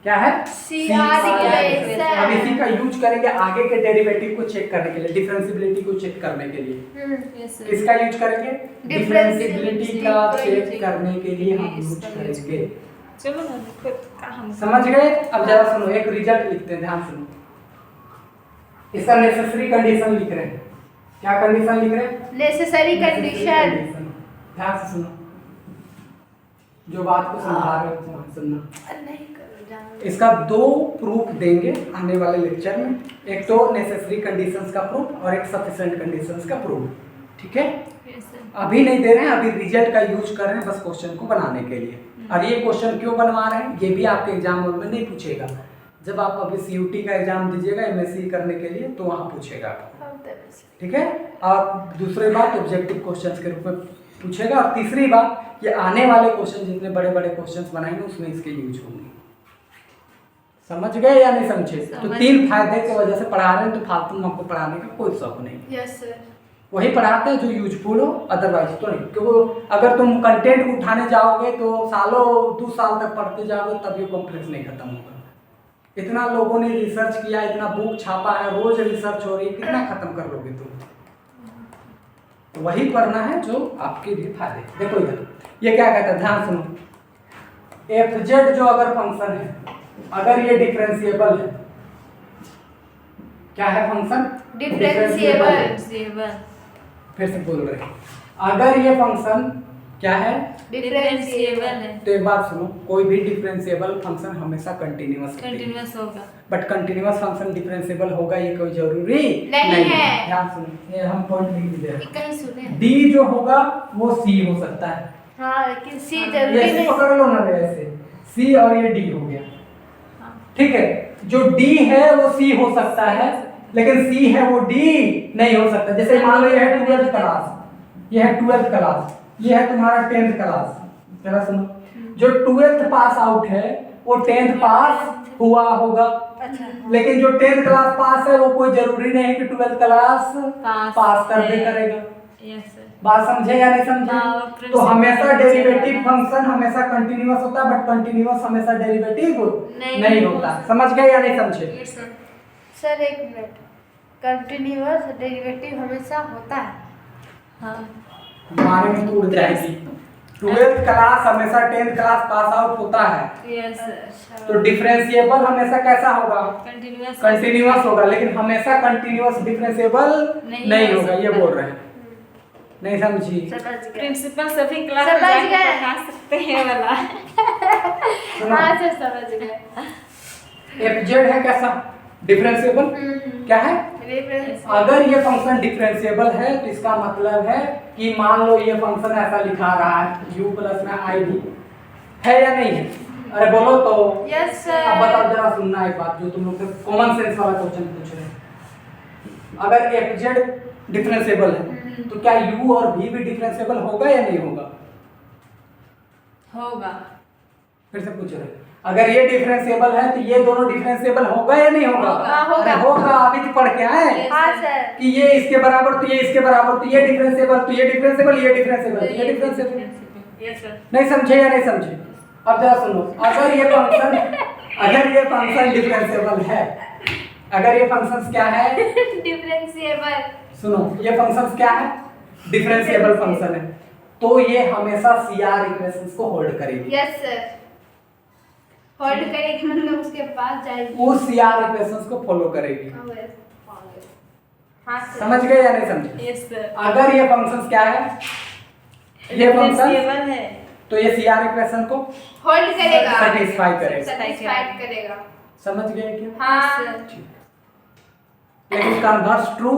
क्या है CR equation। equation। अब इसी का यूज करेंगे आगे के डेरिवेटिव को चेक करने के लिए, डिफरेंशियबिलिटी को चेक करने के लिए। Yes sir. किसका यूज करेंगे? डिफरेंशिबिलिटी का चेक करने के लिए हम यूज करेंगे। चलो ना देखो कहाँ समझ गए? अब जरा सुनो, एक रिजल्ट लिखते हैं, ध्यान सुनो। इसका नेसेसरी कंडीशन लिख रहे हैं। क्या कंडीशन लिख रहे हैं? Necessary condition. ध्यान से सुनो, जो बात को समझा रहे हो सुनना। नहीं करो जानो। इसका दो प्रूफ देंगे आने वाले लेक्चर में, एक तो नेसेसरी कंडीशंस का प्रूफ और एक सफिशिएंट कंडीशंस का प्रूफ, ठीक है? Yes sir. अभी नहीं दे रहे हैं, अभी रिजल्ट का यूज कर रहे हैं बस क्वेश्चन को बनाने के लिए। और ये क्वेश्चन क्यों बनवा रहे हैं, ये भी आपके एग्जाम में नहीं पूछेगा। जब आप अभी सीयूटी का एग्जाम दीजिएगा एमएससी करने के लिए, तो वहाँ पूछेगा आपको, ठीक है? और दूसरी बात ऑब्जेक्टिव क्वेश्चंस के रूप में पूछेगा, और तीसरी बात ये आने वाले क्वेश्चन जितने बड़े बड़े क्वेश्चंस बनाएंगे उसमें इसके यूज होंगे। समझ गए या नहीं समझे? तो तीन फायदे की वजह से पढ़ा रहे हैं, तो फालतू में आपको पढ़ाने का कोई शौक नहीं। Yes sir. वही पढ़ाते हैं जो यूजफुल हो, अदरवाइज तो नहीं। क्योंकि अगर तुम कंटेंट उठाने जाओगे तो सालों 2 साल तक पढ़ते जाओगे तब ये कॉम्प्लेक्स नहीं खत्म होगा। इतना लोगों ने रिसर्च किया, इतना बुक छापा है, रोज रिसर्च हो रही है, कितना खत्म कर लोगे तुम? तो वही पढ़ना है जो आपके लिए फायदे। देखो इधर ये क्या कहता है, ध्यान सुनो। एफ जेड जो अगर फंक्शन है, अगर ये डिफरेंशिएबल है, क्या है फंक्शन? डिफरेंशिएबल। फिर से बोल रहे हैं, अगर ये फंक्शन क्या है? डिफरेंशिएबल है। तो एक बात सुनो, कोई भी डिफरेंशिएबल फंक्शन हमेशा कंटिन्यूअस कंटिन्यूअस होगा। बट कंटिन्यूअस फंक्शन डिफरेंशिएबल होगा ये कोई जरूरी नहीं है। ध्यान सुनो, ये हम पॉइंट लिख दिए हैं। कहीं सुने। डी जो होगा वो सी हो सकता है। हाँ लेकिन सी ये जरूरी ऐसे नहीं। पकड़ लो ना, ऐसे सी और ये डी हो गया, हाँ। ठीक है? जो डी है वो सी हो सकता है, लेकिन सी है वो डी नहीं हो सकता। जैसे मान लो ये है 12th क्लास, ये है 12th क्लास, ये है तुम्हारा 10th क्लास। जरा सुनो, जो 12th पास आउट है वो 10th पास हुआ होगा। अच्छा। लेकिन जो 10th क्लास पास है वो कोई जरूरी नहीं है कि 12th क्लास पास कर दे करेगा। Yes sir. बात समझे या नहीं समझे? हाँ, तो हमेशा डेरिवेटिव फंक्शन हमेशा कंटीन्यूअस होता है, बट कंटीन्यूअस हमेशा डेरिवेटिव नहीं होता। समझ गए या नहीं समझे? Yes sir. सर एक मिनट, कंटिन्यूअस डेरिवेटिव हमेशा होता है। हाँ। हमारे में तो उड़ जाएगी। 12th क्लास हमेशा 10th क्लास पास आउट होता है, यस सर। तो डिफरेंशिएबल हमेशा कैसा होगा? कंटिन्यूअस। कंटिन्यूअस होगा, लेकिन हमेशा कंटिन्यूअस डिफरेंशिएबल नहीं होगा। ये बोल रहे हैं, नहीं समझी? समझ गए। प्रिंसिपल सभी क्लास समझ में जाके गए। पढ़ा सकते हैं वाला। सुनो, हाँ सर समझ गए। एफ जेड है कैसा? डिफरेंशिएबल। क्या है? रेफरेंस। अगर ये फंक्शन डिफरेंशिएबल है तो इसका मतलब है कि मान लो ये फंक्शन ऐसा लिखा रहा है u प्लस में आई डी, है या नहीं है? अरे बोलो तो। Yes sir. अब बताओ, जरा सुनना एक बात जो तुम लोग कॉमन सेंस वाला क्वेश्चन पूछ रहे हैं। अगर एफ जेड डिफरेंशिएबल है तो क्या u और v भी डिफरेंशिएबल होगा या नहीं होगा? होगा। फिर से पूछ रहे हैं, अगर ये डिफरेंशिएबल है तो ये दोनों डिफरेंशिएबल होगा या नहीं होगा? होगा। अरे होगा, अभी तो पढ़ के आए हाँ सर। कि ये इसके बराबर तो ये इसके बराबर, तो ये डिफरेंशिएबल, तो ये डिफरेंशिएबल, ये डिफरेंशिएबल, तो ये डिफरेंशिएबल। Yes sir. नहीं समझे या नहीं समझे? अब जरा सुनो, अगर ये फंक्शन डिफरेंशिएबल है, अगर ये फंक्शंस क्या है? डिफरेंशिएबल। सुनो, ये फंक्शंस क्या है? डिफरेंशिएबल फंक्शन है, तो ये हमेशा सीआर इक्वेशंस को होल्ड करेगी। Yes sir. होल्ड करेगी मतलब उसके पास जाएगी। वो सीआर इक्वेशंस को फॉलो करेगी। हाँ सर। समझ गए या नहीं समझे? Yes sir. अगर ये फंक्शंस क्या है? ये फंक्शन डिफरेंशिएबल है तो ये सीआर इक्वेशन को होल्ड करेगा। सेटिस्फाई करेगा। सेटिस्फाइड करेगा। समझ गए क्या? हाँ। लेकिन कन्वर्स ट्रू,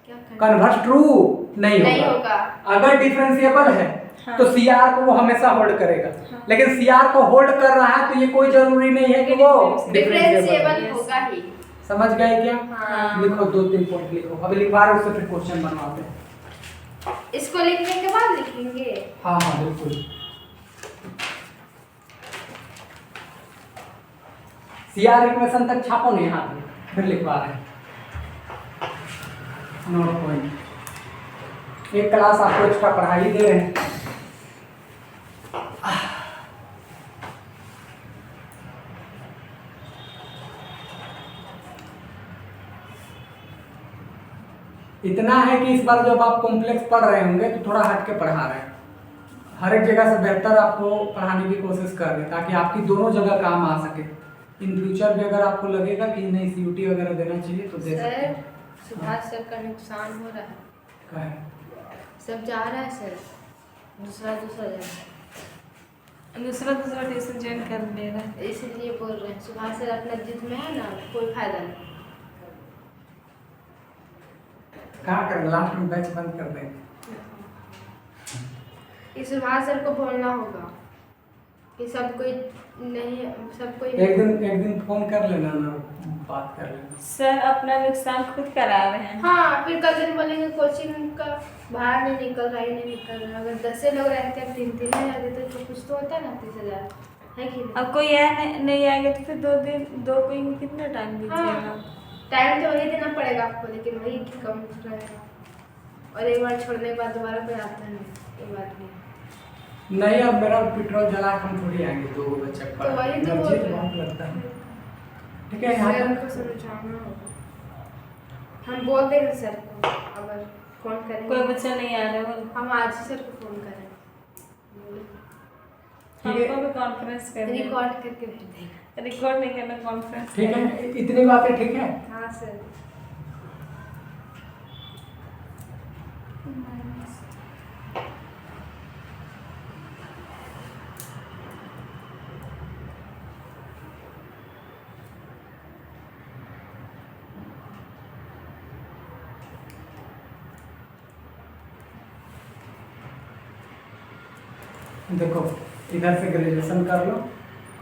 क्या करें? कन्वर्स ट्रू नहीं नहीं होगा। होगा। अगर डिफरेंशिएबल है हाँ। तो सीआर को वो हमेशा होल्ड करेगा, हाँ। लेकिन सीआर को होल्ड कर रहा है तो ये कोई जरूरी नहीं है कि वो डिफरेंशिएबल Yes. होगा ही। समझ गए क्या? हाँ। लिखो 2-3 पॉइंट लिखो, अभी लिखवा रहे उससे फिर क्वेश्चन बनवाते हैं। इसको लिखने के बाद लिखेंगे। हाँ हाँ बिल्कुल। सीआर इक्वेशन तक छापो नहीं हाथ में, फिर लिखवा रहे हैं। नोट पॉइंट, एक क्लास आपको एक्स्ट्रा पढ़ाई दे रहे हैं। इतना है कि इस बार जब आप कॉम्प्लेक्स पढ़ रहे होंगे तो थोड़ा हट के पढ़ा रहे हैं, हर एक जगह से बेहतर आपको पढ़ाने की कोशिश कर रहे हैं ताकि आपकी दोनों जगह काम आ सके। इन फ्यूचर भी अगर आपको लगेगा कि नहीं सीयूटी वगैरह देना चाहिए तो दे सकते सर हैं। सुभाष सर का नुकसान हो रहा है, क्या है? सब जा रहा है सर, दूसरा जा रहा है, दूसरा ट्यूशन ज्वाइन कर ले रहा है। इसलिए बोल रहे हैं सुभाष सर अपना जिद में है ना, कोई फायदा नहीं। क्या करें, लास्ट में बैच बंद कर देंगे। इस सुभाष सर को बोलना होगा कि सब कोई नहीं, सब कोई एक दिन फोन कर लेना ना, बात कर लेना। सर अपना नुकसान खुद करा रहे हैं। हाँ, फिर कल दिन बोलेंगे कोचिंग का भाड़ा नहीं निकल रहा, ही नहीं निकल रहा। अगर 10 लोग रहते हैं 3-3 हज़ार देते तो कुछ तो होता है ना, 30,000 है कि नहीं? अब कोई नहीं आएगा तो फिर 2 दिन 2 कोई को कितना टाइम दीजिएगा? हाँ, टाइम तो वही देना पड़ेगा आपको, लेकिन वही कम रहेगा। और एक बार छोड़ने के बाद दोबारा कोई आता नहीं, ये बात नहीं। नहीं, अब मेरा पेट्रोल जला के हम थोड़ी आएंगे 2 बच्चे पर, तो वही तो बोल रहे हैं। लगता है। ठीक है, यहाँ सर तक को समझाना होगा, हम बोल देंगे सर को, अगर फोन करेंगे। कोई बच्चा नहीं आ रहा है, हम आज ही सर को फोन करेंगे, हमको भी कॉन्फ्रेंस करना है। रिकॉर्ड करके भेज देंगे। रिकॉर्ड नहीं करना, कॉन्फ्रेंस ठीक है, इतनी बातें ठीक है। हाँ सर। देखो, इधर से ग्रेजुएशन कर लो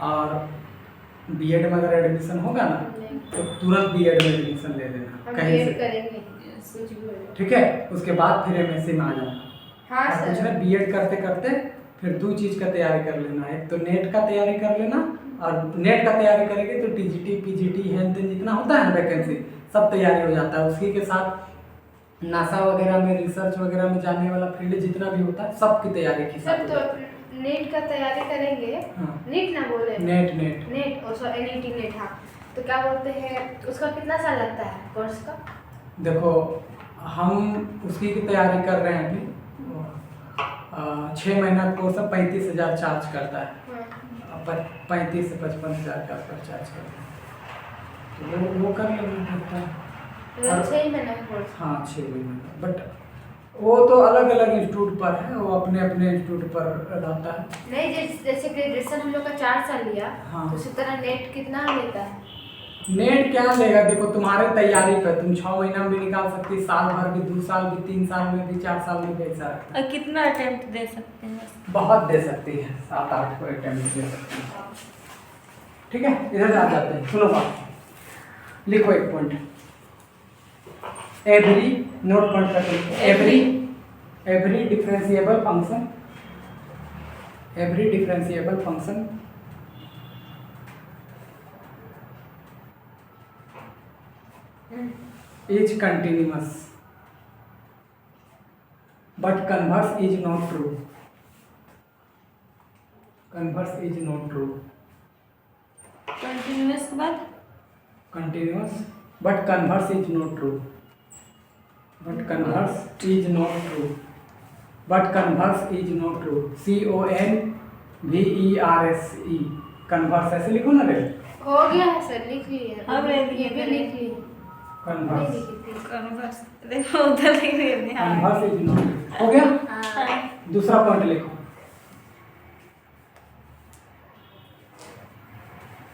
और बीएड में अगर एडमिशन होगा ना तो तुरंत बीएड में एडमिशन ले लेना हम कहीं बीएड से, करेंगे, कुछ भी हो जाए। ठीक है। उसके बाद फिर एमएससी में आ जाना। हाँ और कुछ सर। ना, बीएड करते करते फिर 2 चीज़ का तैयारी कर लेना, एक तो नेट का तैयारी कर लेना, और नेट का तैयारी करेंगे तो टीजीटी पीजीटी हेल्थ जितना होता है ना वैकेंसी, सब तैयारी हो जाता है। उसी के साथ नासा वगैरह में, रिसर्च वगैरह में जाने वाला फील्ड जितना भी होता है सबकी तैयारी की सर साथ तो नेट का तैयारी करेंगे। हाँ। नेट ना बोले, नेट नेट और सो एनईटी नेट। हाँ, तो क्या बोलते हैं, उसका कितना साल लगता है कोर्स का? देखो, हम उसी की तैयारी कर रहे हैं अभी। 6 महीना कोर्स 35,000 चार्ज करता है, 35 से 55,000 के आसपास चार्ज करता है, तो वो कर लेना पड़ता है। 6 महीने का कोर्स? हाँ, 6 महीने, बट वो तो अलग अलग इंस्टीट्यूट पर है, वो अपने अपने इंस्टीट्यूट पर रहता है। नहीं, जैसे ग्रेजुएशन हम लोग का 4 साल लिया, हाँ। तो उसी तरह नेट कितना लेता है? नेट क्या लेगा, देखो तुम्हारे तैयारी पे, तुम 6 महीना में भी निकाल सकती, साल भर भी, 2 साल भी, 3 साल में भी, 4 साल में भी, ऐसा है। और कितना अटेम्प्ट दे सकते हैं? बहुत दे सकती है, 7-8 को अटेम्प्ट दे सकती है। ठीक है, इधर आ जाते हैं, सुनो बात, लिखो एक पॉइंट। एवरी नोट पॉइंट कर लिखो, every differentiable function, every differentiable function is continuous but converse is not true. Converse is not true. Continuous के बाद Continuous but converse is not true. But converse is not true. But converse is not true. CONVERSE. Converse ऐसे लिखो ना रे। हो गया है sir, लिख लिए। अब ये भी लिख लिए। Converse. नहीं लिखी थी। कन्वर्स देखो उधर लिख रहे हैं। Converse is not true. हो गया? हाँ। दूसरा पॉइंट लिखो।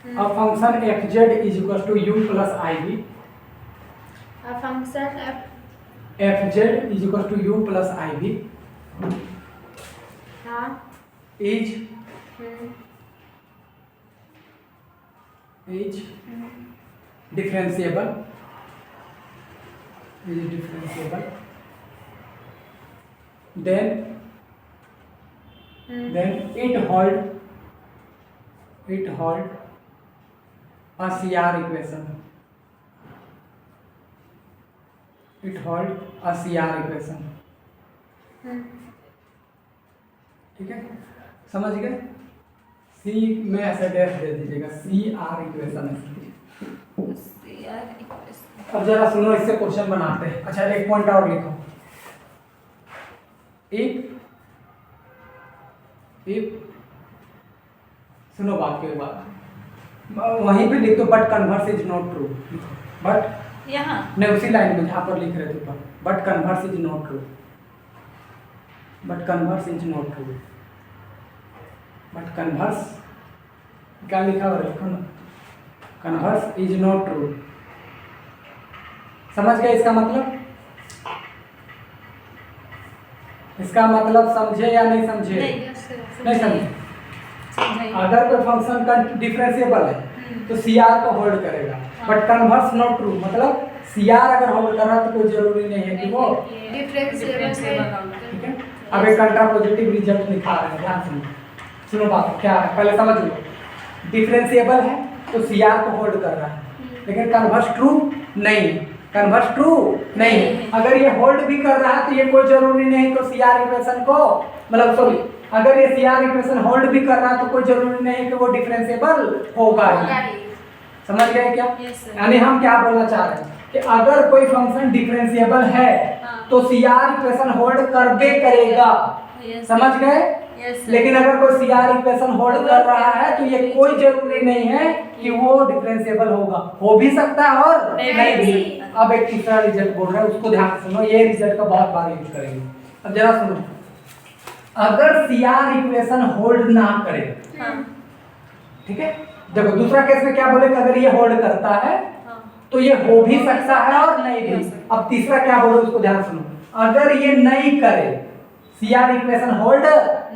A function fz is equal to u plus iv. A function fz is equal to u plus iv हाँ। is hmm. differentiable. Then it hold a CR equation. It hold a CR equation. ठीक है, समझ गए? सी में ऐसे dash दे दीजिएगा, CR equation है। अब जरा सुनो, इससे क्वेश्चन बनाते हैं। अच्छा एक पॉइंट और लिखो, इफ सुनो बात के बाद वहीं पे लिख दो, but converse is not true. But यहाँ नहीं, उसी लाइन में जहाँ पर लिख रहे थे ऊपर, but converse is not true, but converse is not true, but converse क्या लिखा हुआ है? लिखो ना, कन्वर्स इज नॉट ट्रू। समझ गए इसका मतलब? इसका मतलब समझे या नहीं समझे? नहीं समझे। समझाइए। अगर कोई फंक्शन का डिफरेंशिएबल है तो सी आर को होल्ड करेगा, बट कन्वर्स नॉट ट्रू, मतलब सी आर अगर होल्ड कर रहा है तो कोई जरूरी नहीं है कि वो डिफरेंशिएबल ठीक है। अब एक कंट्रा पॉजिटिव रिजल्ट दिखा रहे हैं, ध्यान सुनो। सुनो बात क्या है, पहले समझ लो। डिफरेंशिएबल है तो सी आर को होल्ड कर रहा है, लेकिन कन्वर्स ट्रू नहीं, कन्वर्स ट्रू नहीं है। अगर ये होल्ड भी कर रहा है तो ये कोई जरूरी नहीं तो सी आर इक्वेशन को, मतलब सॉरी, अगर ये सी आर इक्वेशन होल्ड भी कर रहा है तो कोई जरूरी नहीं कि वो डिफरेंशिएबल होगा ही। समझ गए क्या? यानी हम क्या बोलना चाह रहे हैं कि अगर कोई फंक्शन डिफरेंशिएबल है तो सी आर इक्वेशन होल्ड करबे करेगा। समझ गए? लेकिन अगर कोई सी आर इक्वेशन होल्ड कर रहा है तो ये कोई जरूरी नहीं है कि वो डिफरेंशिएबल होगा, हो भी सकता है और नहीं भी। अब एक तीसरा रिजल्ट बोल रहा है, उसको ध्यान से सुनो, ये रिजल्ट का बहुत बार यूज करेंगे। अब जरा सुनो, अगर सी आर इक्वेशन होल्ड ना करे, ठीक है, देखो दूसरा केस में क्या बोले कि अगर ये होल्ड करता है तो ये हो भी सकता है और नहीं भी। अब तीसरा क्या बोले उसको ध्यान सुनो, अगर ये नहीं करे, सी आर इक्वेशन होल्ड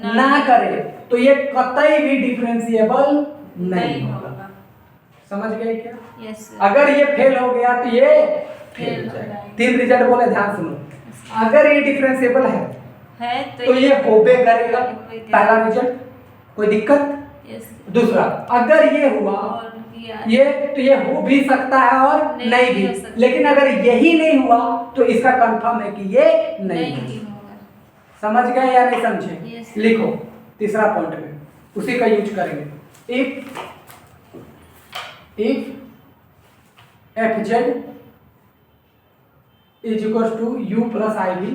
ना करे तो ये कतई भी डिफरेंशिएबल नहीं होगा। समझ गए क्या? यस। अगर ये फेल हो गया तो ये फेल हो जाएगा। तीन रिजल्ट बोले, ध्यान सुनो। अगर ये डिफरेंशिएबल है तो ये होबे करेगा, पहला रिजल्ट, कोई दिक्कत। दूसरा, अगर ये हुआ ये तो ये हो भी सकता है और नहीं भी, लेकिन अगर यही नहीं हुआ तो इसका कंफर्म है कि ये नहीं होगा। समझ गए या नहीं समझे? लिखो तीसरा पॉइंट में उसी का यूज करेंगे। If f Z is equal to u plus i v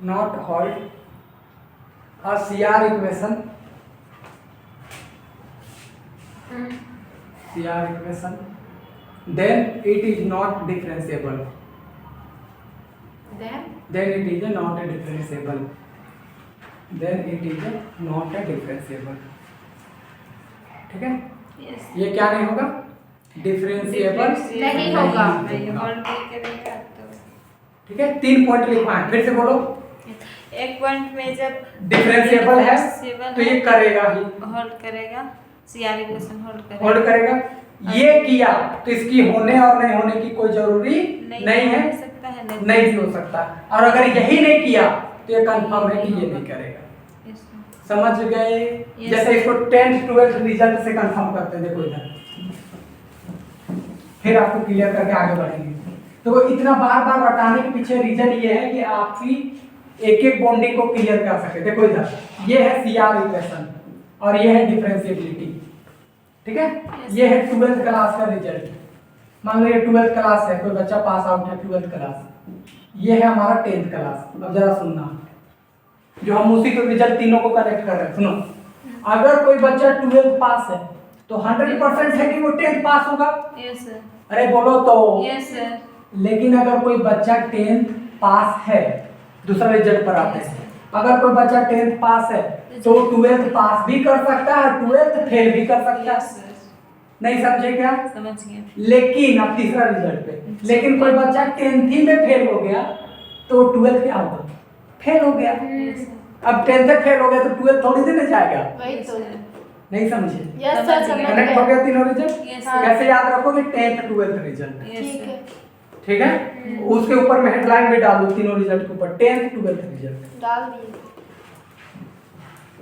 not hold a CR equation then it is not differentiable. Then it is not a differentiable. ठीक है? ये क्या नहीं होगा? डिफरेंशिएबल नहीं होगा। ठीक है, 3 पॉइंट लिखवाएं, फिर से बोलो। एक पॉइंट में जब डिफरेंशिएबल है तो ये करेगा ही, होल्ड करेगा, सीआर इक्वेशन होल्ड करेगा। ये किया तो इसकी होने और नहीं होने की कोई जरूरी नहीं है, हो सकता है नहीं भी हो सकता। और अगर यही नहीं किया तो ये कंफर्म है कि ये नहीं करेगा। समझ गए? जैसे इसको 10th 12th रिजल्ट से कंफर्म करते हैं, देखो इधर, फिर आपको क्लियर करके आगे बढ़ेंगे। तो इतना बार बार बताने के पीछे रीजन ये है कि आपकी एक एक बॉन्डिंग को क्लियर कर सके। देखो इधर, ये है सीआर इक्वेशन और ये है डिफरेंशिएबिलिटी, ठीक है? ये है 12th क्लास का रिजल्ट। मान लो ये 12th क्लास है, कोई बच्चा पास आउट है 12th क्लास, ये है हमारा 10th क्लास। अब जरा सुनना, जो हम उसी के रिजल्ट तीनों को कनेक्ट कर रहे हैं। सुनो, अगर कोई बच्चा 12th पास है तो 100% है कि वो 10th पास होगा? Yes sir. अरे बोलो तो। Yes sir. लेकिन अगर कोई बच्चा 10th पास है, दूसरा रिजल्ट पर आते हैं, अगर कोई बच्चा 10th पास है तो 12th पास भी कर सकता है, 12th फेल भी कर सकता है। नहीं समझे क्या? समझ गए। लेकिन अब तीसरा रिजल्ट पे, लेकिन कोई बच्चा 10th ही में फेल हो गया तो 12th क्या होगा? फेल हो गया। अब 10th तक फेल हो गया तो 12th थोड़ी देर में जाएगा। वही तो। नहीं समझे? यस सर, समझ कनेक्ट हो गया तीनों रिजल्ट? Yes, कैसे याद रखोगे? 10th 12th रिजल्ट, ठीक है, ठीक है? उसके ऊपर मैं हेडलाइन भी डाल दूं तीनों रिजल्ट के ऊपर, 10th 12th रिजल्ट डाल दिए।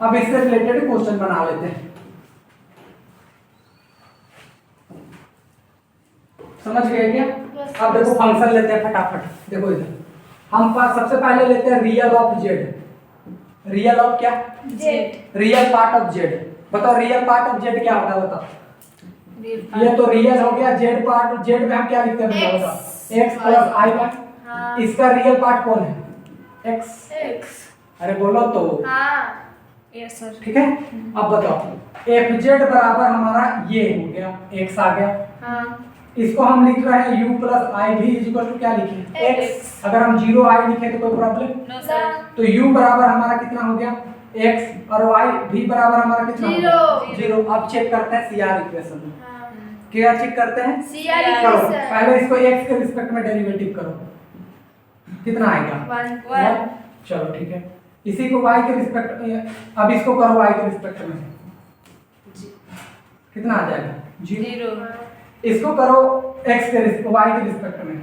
अब इससे रिलेटेड क्वेश्चन बना लेते हैं। समझ गए क्या? अब देखो फंक्शन लेते हैं फटाफट। देखो इधर हम सबसे पहले लेते हैं real of z. Real of क्या? Z. Real part of z. बताओ रियल पार्ट ऑफ जेड क्या होता है बताओ। ये तो रियल हो गया। जेड पार्ट, जेड में हम क्या लिखते हैं X, बताओ? x प्लस i का। हाँ। इसका रियल पार्ट कौन है? x। अरे बोलो तो। हाँ यस सर। ठीक है, अब बताओ एफ जेड बराबर हमारा ये हो गया, x आ गया। हाँ इसको हम लिख रहे हैं u प्लस आई भी इक्वल टू क्या लिखे? x। अगर हम 0 i लिखे तो कोई प्रॉब्लम? No sir. तो u बराबर हमारा कितना हो गया? x और y भी बराबर हमारा कितना हो गया? 0। अब चेक करते हैं सीआर इक्वेशन में। हाँ। क्या चेक करते हैं? CR करो इक्वेशन। पहले इसको x के रिस्पेक्ट में डेरिवेटिव करो, कितना आएगा? 1। चलो ठीक है, इसी को y के रिस्पेक्ट में, अब इसको करो y के रिस्पेक्ट में, कितना आ जाएगा? 0। 0। इसको करो x के y के रिस्पेक्ट में,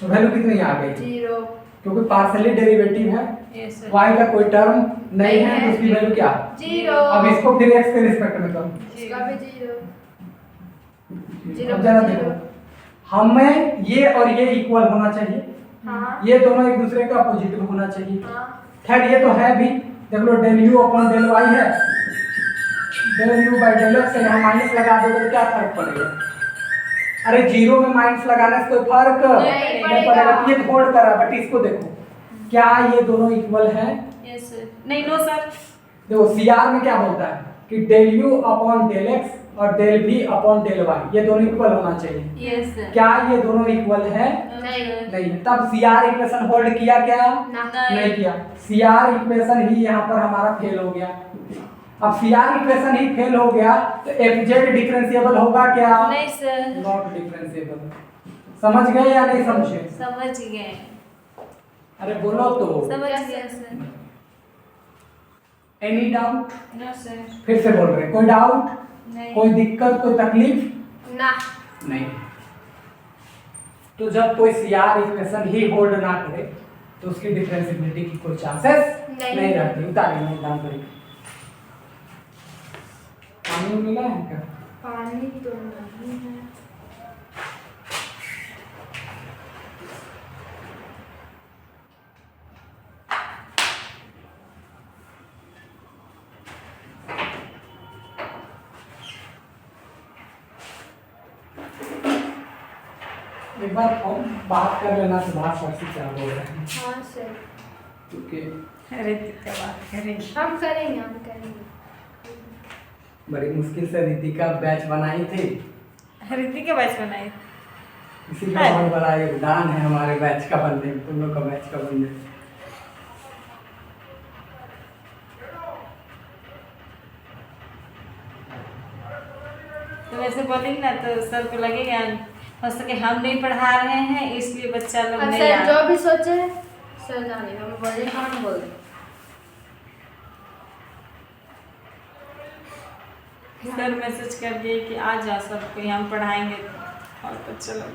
तो वैल्यू कितनी आ गई? 0। क्योंकि पार्शियली डेरिवेटिव है, यस सर। y का कोई टर्म नहीं है, तो उसकी वैल्यू क्या? 0। अब इसको फिर x के रिस्पेक्ट में करो। इसका भी 0। अब जरा देखो, हमें ये और ये इक्वल होना चाहिए, हाँ। ये दोनों एक दूसरे का पॉजिटिव होना चाहिए। हाँ। खैर ये तो है भी, देख लो del u upon del y है, del u by del x है, यहाँ माइनस लगा दोगे तो क्या फर्क पड़ेगा? अरे 0 में माइनस लगाने से कोई फर्क नहीं पड़ेगा। तो ये होल्ड कर रहा है, बट इसको देखो क्या ये दोनों इक्वल है? Yes sir. नहीं नो सर। देखो सीआर में क्या बोलता है कि del u upon del x और del v upon del y, ये दोनों इक्वल होना चाहिए। Yes sir. क्या ये दोनों इक्वल है? नहीं। नहीं। तब सीआर इक्वेशन होल्ड किया क्या? नहीं किया। सीआर इक्वेशन ही यहाँ पर हमारा फेल हो गया। अब सीआर इक्वेशन ही फेल हो गया तो एफजेड डिफरेंशिएबल होगा क्या? नहीं सर। Not differentiable. समझ गए या नहीं समझे? समझ गए। अरे बोलो तो। समझ गए sir. Any doubt? No sir. फिर से बोल रहे हैं, कोई डाउट, नहीं। कोई दिक्कत, कोई तकलीफ? ना। नहीं। तो जब कोई सीआर इक्वेशन ही होल्ड ना करे तो उसकी डिफरेंशिएबिलिटी की कोई चांसेस नहीं रहती। उतारिए एग्जाम करिए। पानी मिला है क्या? पानी तो नहीं है। एक बार और बात कर लेना सुभाष सर से क्या बोल रहे हैं, हाँ सर। क्योंकि अरे कितना बात करेंगे। हम करेंगे। बड़ी मुश्किल से रितिका बैच बनाई थी, ऋतिक के बैच बनाए। इसी का बहुत बड़ा योगदान है हमारे बैच का बनने में, तुम लोग का बैच का बनने में। तो वैसे बोलेंगे ना तो सर को लगेगा हो सके हम नहीं पढ़ा रहे हैं इसलिए बच्चा लोग नहीं सर आ जो भी सोचे सर जाने हम बोले, हम बोल दें। सर मैसेज कर दिए कि आ जाओ सबको हम पढ़ाएंगे और बच्चा लोग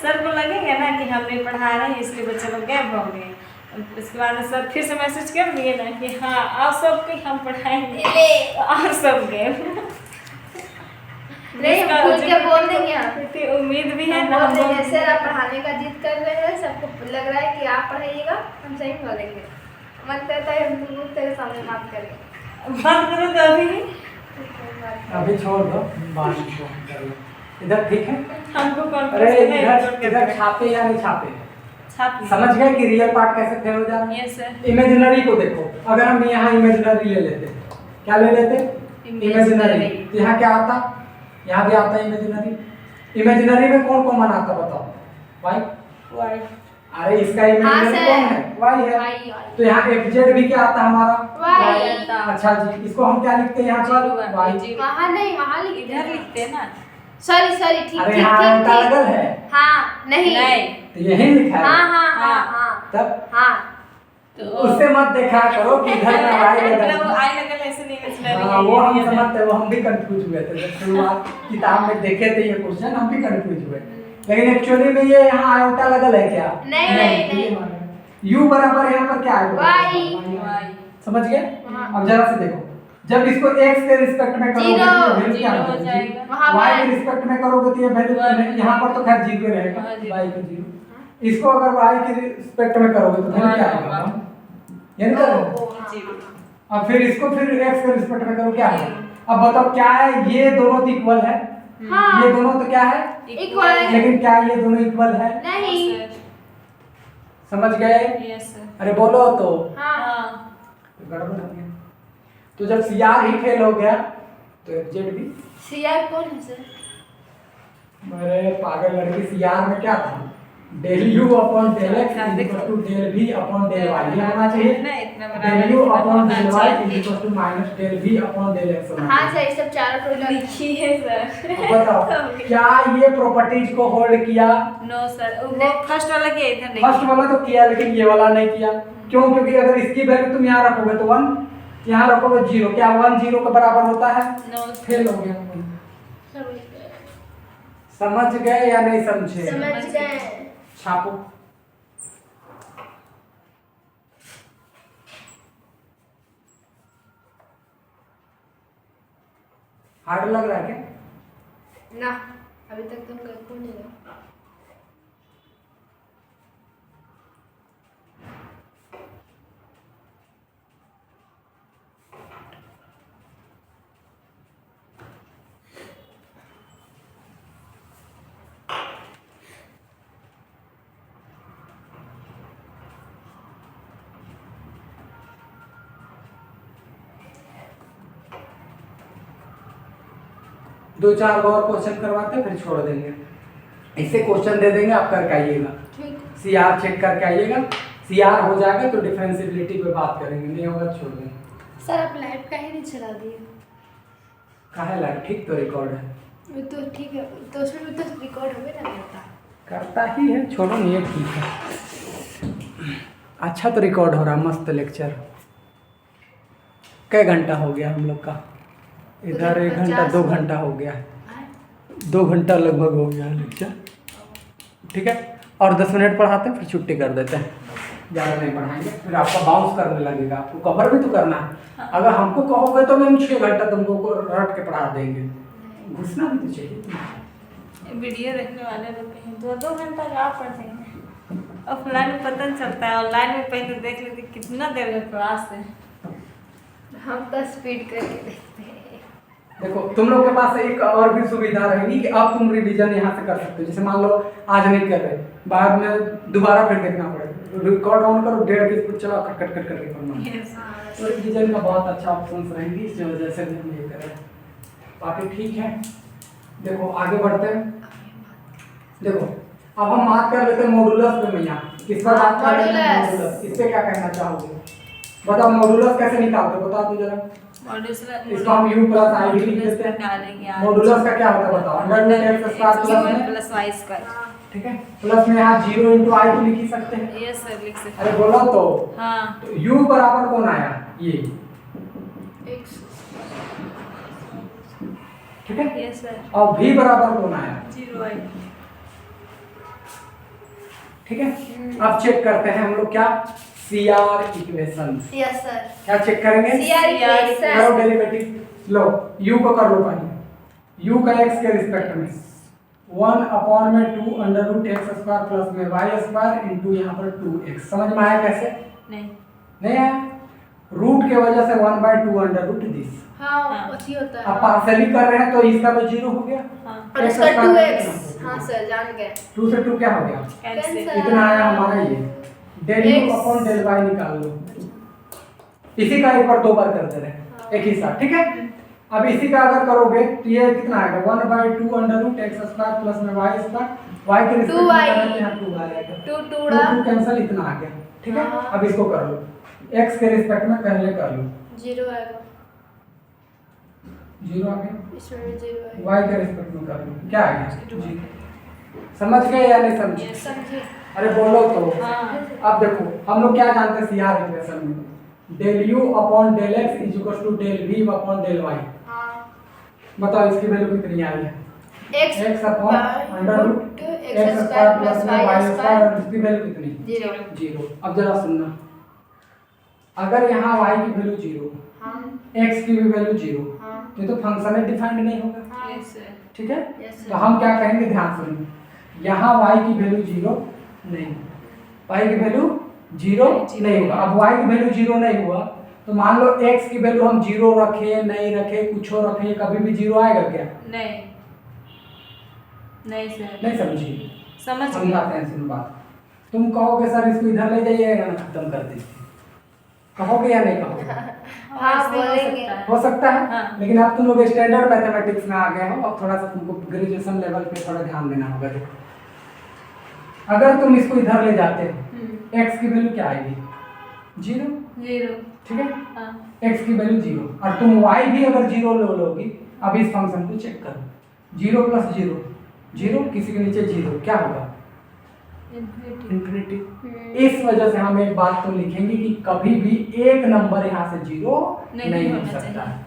सर को लगेगा ना कि हम नहीं पढ़ा रहे हैं इसलिए बच्चे लोग गैप हो गए। उसके बाद सर फिर से मैसेज कर दिए ना कि हाँ और सबको हम पढ़ाएंगे और सब गए। नहीं हम खुल के बोल देंगे। हम इतनी उम्मीद भी है हम ना बोल हम देंगे सर आप पढ़ाने का जिद कर रहे हैं, सबको लग रहा है कि आप पढ़ाइएगा, हम सही बोलेंगे। मन करता है हम तुम लोग तेरे सामने बात करें। बात करो तो अभी अभी छोड़ दो, बाद में फोन कर लो। इधर ठीक है? हमको अरे इधर छापे या नहीं छापे, छाप समझ गए कि रियल पार्ट कैसे फेल हो जा रहा है? Yes sir. इमेजिनरी को देखो, अगर हम यहाँ इमेजिनरी ले लेते, क्या ले लेते? इमेजिनरी। तो यहाँ क्या आता? यहाँ भी आता है इमेजिनरी। इमेजिनरी में कौन कॉमन आता बताओ? वाई। अरे इसका इमेजिनरी कौन है? वाई है। तो यहाँ एफजेड भी क्या आता है हमारा? वाई। अच्छा जी, इसको हम क्या लिखते हैं यहाँ पर? वाई। वहाँ नहीं, वहाँ लिखते इधर हैं। लिखते हैं ना। सॉरी सॉरी, ठीक अरे ठीक यहाँ ठीक अंतर ठीक। अलग है। हाँ नहीं तो यही लिखा है। हाँ हाँ हाँ हाँ तब हाँ। तो उससे मत देखा करो कि इधर में वाई मतलब लगा। वो आई लगल ऐसे नहीं मिचला हाँ वो हम समझते, वो हम भी कंफ्यूज हुए थे जब शुरुआत किताब में देखे थे ये क्वेश्चन, हम भी कंफ्यूज हुए। लेकिन एक्चुअली में ये यहाँ आयोटा लगल है क्या? नहीं। यू बराबर यहाँ पर क्या है? वाई। समझ गए? हाँ। अब जरा से देखो, जब इसको x के रिस्पेक्ट में करोगे जीरो, तो वैल्यू क्या जीरो हो जाएगी? जाएगा। वहाँ y y। के रिस्पेक्ट में करोगे तो ये वैल्यू वन। यहाँ पर तो खैर जीरो रहेगा, हाँ, जीरो। y का जीरो। इसको अगर y के रिस्पेक्ट में करोगे तो वैल्यू क्या आएगा 1 यानी करोगे। जीरो। अब फिर इसको फिर x के रिस्पेक्ट में करो क्या है। अब बताओ क्या है, ये दोनों तो इक्वल है, हाँ। ये दोनों तो क्या है इक्वल है। लेकिन क्या ये दोनों इक्वल है? नहीं। समझ गए? Yes sir. अरे बोलो तो। हाँ। तो गड़बड़ हो गया। तो जब CR ही फेल हो गया तो FZ भी। CR कौन है सर? मेरे पागल लड़की, CR में क्या था, del U upon del X equal to del V upon del Y ये होना चाहिए। Del U upon del Y equal to minus del V upon del X होना हाँ चाहिए। सर, सब चारों टोटल लिखिए सर। अब बताओ क्या ये प्रॉपर्टीज को होल्ड किया? नो सर, वो फर्स्ट वाला किया था नहीं। फर्स्ट वाला तो किया लेकिन ये वाला नहीं किया। क्यों? क्योंकि अगर इसकी वैल्यू तुम यहाँ रखोगे तो 1, यहाँ रखोगे 0, क्या 1 0 के बराबर होता है? नो फेल हो गया। समझ गए या नहीं समझे? समझ गए। छापो। हार्ड लग रहा है क्या? ना, अभी तक तुम कर नहीं रहे। दो चार और क्वेश्चन करवाते हैं फिर छोड़ देंगे। इससे क्वेश्चन दे देंगे, आप करके आइएगा। ठीक। CR चेक करके आइएगा। CR हो जाएगा तो डिफरेंशिएबिलिटी पे बात करेंगे, नहीं होगा तो छोड़ देंगे। सर आप लाइट का ही नहीं चला दिए। काहे लाइट? ठीक तो रिकॉर्ड है। वो तो ठीक है, तो उसमें भी तो रिकॉर्ड हो ना करता। करता ही है, छोड़ो नहीं, ये ठीक है। अच्छा तो रिकॉर्ड हो रहा, मस्त लेक्चर। कई घंटा हो गया हम लोग का? इधर 1 घंटा 2 घंटा हो गया है, 2 घंटा लगभग हो गया है लेक्चर। ठीक है, और 10 मिनट पढ़ाते हैं फिर छुट्टी कर देते हैं, ज़्यादा नहीं पढ़ाएंगे, फिर आपका बाउंस करने लगेगा। आपको कवर भी तो करना है। अगर हमको कहोगे तो हम 6 घंटा तुमको रट के पढ़ा देंगे, घुसना भी तो चाहिए। वीडियो देखने वाले लोग कहीं 2-2 घंटा का पढ़ते हैं। ऑफलाइन में पता नहीं चलता है, ऑनलाइन में पहले देख लेते कितना देर में क्लास है। हम तो स्पीड करके देखते हैं। देखो तुम लोग के पास एक और भी सुविधा रहेगी कि अब तुम रिवीजन यहाँ से कर सकते हो। जैसे मान लो आज नहीं कर रहे, बाद में दोबारा फिर देखना पड़ेगा। रिकॉर्ड ऑन करो, 1.5 की स्पीड चलाओ, कट कट कट करके पढ़ना। तो रिवीजन का बहुत अच्छा ऑप्शन रहेंगी, इस वजह से भी हम ये कर रहे हैं। बाकी ठीक है, देखो आगे बढ़ते हैं। देखो अब हम बात कर लेते हैं मॉडुलस पे। मैया किस पर बात कर रहे हैं? मॉडुलस। इस पे क्या कहना चाहोगे? बताओ मॉडुलस कैसे निकालते हो, बताओ तुम जरा। इसको हम u प्लस i भी लिख देते हैं। मॉडुलस का क्या होता है बताओ? Under root x square plus y square. ठीक है, प्लस में यहाँ 0 into i भी लिख ही सकते हैं। यस सर, लिख सकते अरे बोलो तो। हाँ। तो u बराबर कौन आया? ये। x। ठीक है, यस सर। और v बराबर कौन आया? 0y। ठीक है, अब चेक करते हैं हम लोग क्या, CR इक्वेशन। Yes sir. क्या चेक करेंगे? CR equation. करो डेरिवेटिव। लो u को कर लो पहले। u का x के रिस्पेक्ट में 1 अपॉन में 2 under root x square plus में y स्क्वायर इंटू यहाँ पर 2x। समझ में आया कैसे? नहीं। नहीं आया? रूट के वजह से 1/2 अंडर रूट दिस। हाँ वही होता है। अब पार्शियली कर रहे हैं तो इसका तो 0 हो गया। हाँ। और इसका 2x। हाँ सर जान गए। 2 से 2 क्या हो गया? कैंसिल। इतना आया हमारा ये। Del u upon del y निकाल लो। इसी का एक बार 2 बार कर दे रहे हैं एक ही साथ। ठीक है, अब इसी का अगर करोगे तो ये कितना आएगा? 1/2 under root x square plus में y स्क्वायर। y के रिस्पेक्ट में यहाँ 2 आ जाएगा। 2 कैंसिल, इतना आ गया। ठीक है, अब इसको कर लो, x के रिस्पेक्ट में पहले कर लो। 0 आएगा। 0 आ गया। इसमें भी 0 आएगा। y के रिस्पेक्ट में कर लो, क्या आ गया? 0। समझ गए या नहीं समझे? समझे। अरे बोलो तो। हाँ। अब देखो हम लोग क्या जानते हैं CR इक्वेशन में, del u upon del x is equal to del v upon del y। हाँ। बताओ इसकी वैल्यू कितनी आई है? x upon under root x square plus y square, और इसकी वैल्यू कितनी? 0। अब जरा सुनना, अगर यहाँ y की वैल्यू 0, हाँ। x की भी वैल्यू 0, हाँ। ये तो फंक्शन है डिफाइंड नहीं होगा। Yes sir. ठीक है, Yes, sir. तो हम क्या कहेंगे, ध्यान सुनिए, यहाँ y की वैल्यू 0, नहीं, y की वैल्यू 0 नहीं होगा। अब y की वैल्यू 0 नहीं हुआ तो मान लो x की वैल्यू हम 0 रखे नहीं रखे कुछ और रखे, कभी भी 0 आएगा क्या? नहीं नहीं सर, नहीं समझी? समझ गए। समझाते हैं, सुनो बात। तुम कहोगे सर इसको इधर ले जाइए ना, खत्म कर दीजिए, कहोगे या नहीं कहोगे? हाँ, ऐसे हो बोलेंगे। सकता है। हो सकता है। हाँ। लेकिन अब तुम लोग स्टैंडर्ड मैथमेटिक्स में आ गए हो, अब थोड़ा सा तुमको ग्रेजुएशन लेवल पे थोड़ा ध्यान देना होगा। देखो अगर तुम इसको इधर ले जाते हो x की वैल्यू क्या आएगी? 0। 0। ठीक है, हाँ x की वैल्यू 0 और तुम y भी अगर 0 ले लोगी। अब इस फंक्शन को चेक करो, 0 + 0 0, किसी के नीचे 0 क्या होगा? इन्फिनिटी। इस वजह से हम एक बात तो लिखेंगे कि कभी भी एक नंबर यहाँ से 0 नहीं हो होना सकता। चाहिए।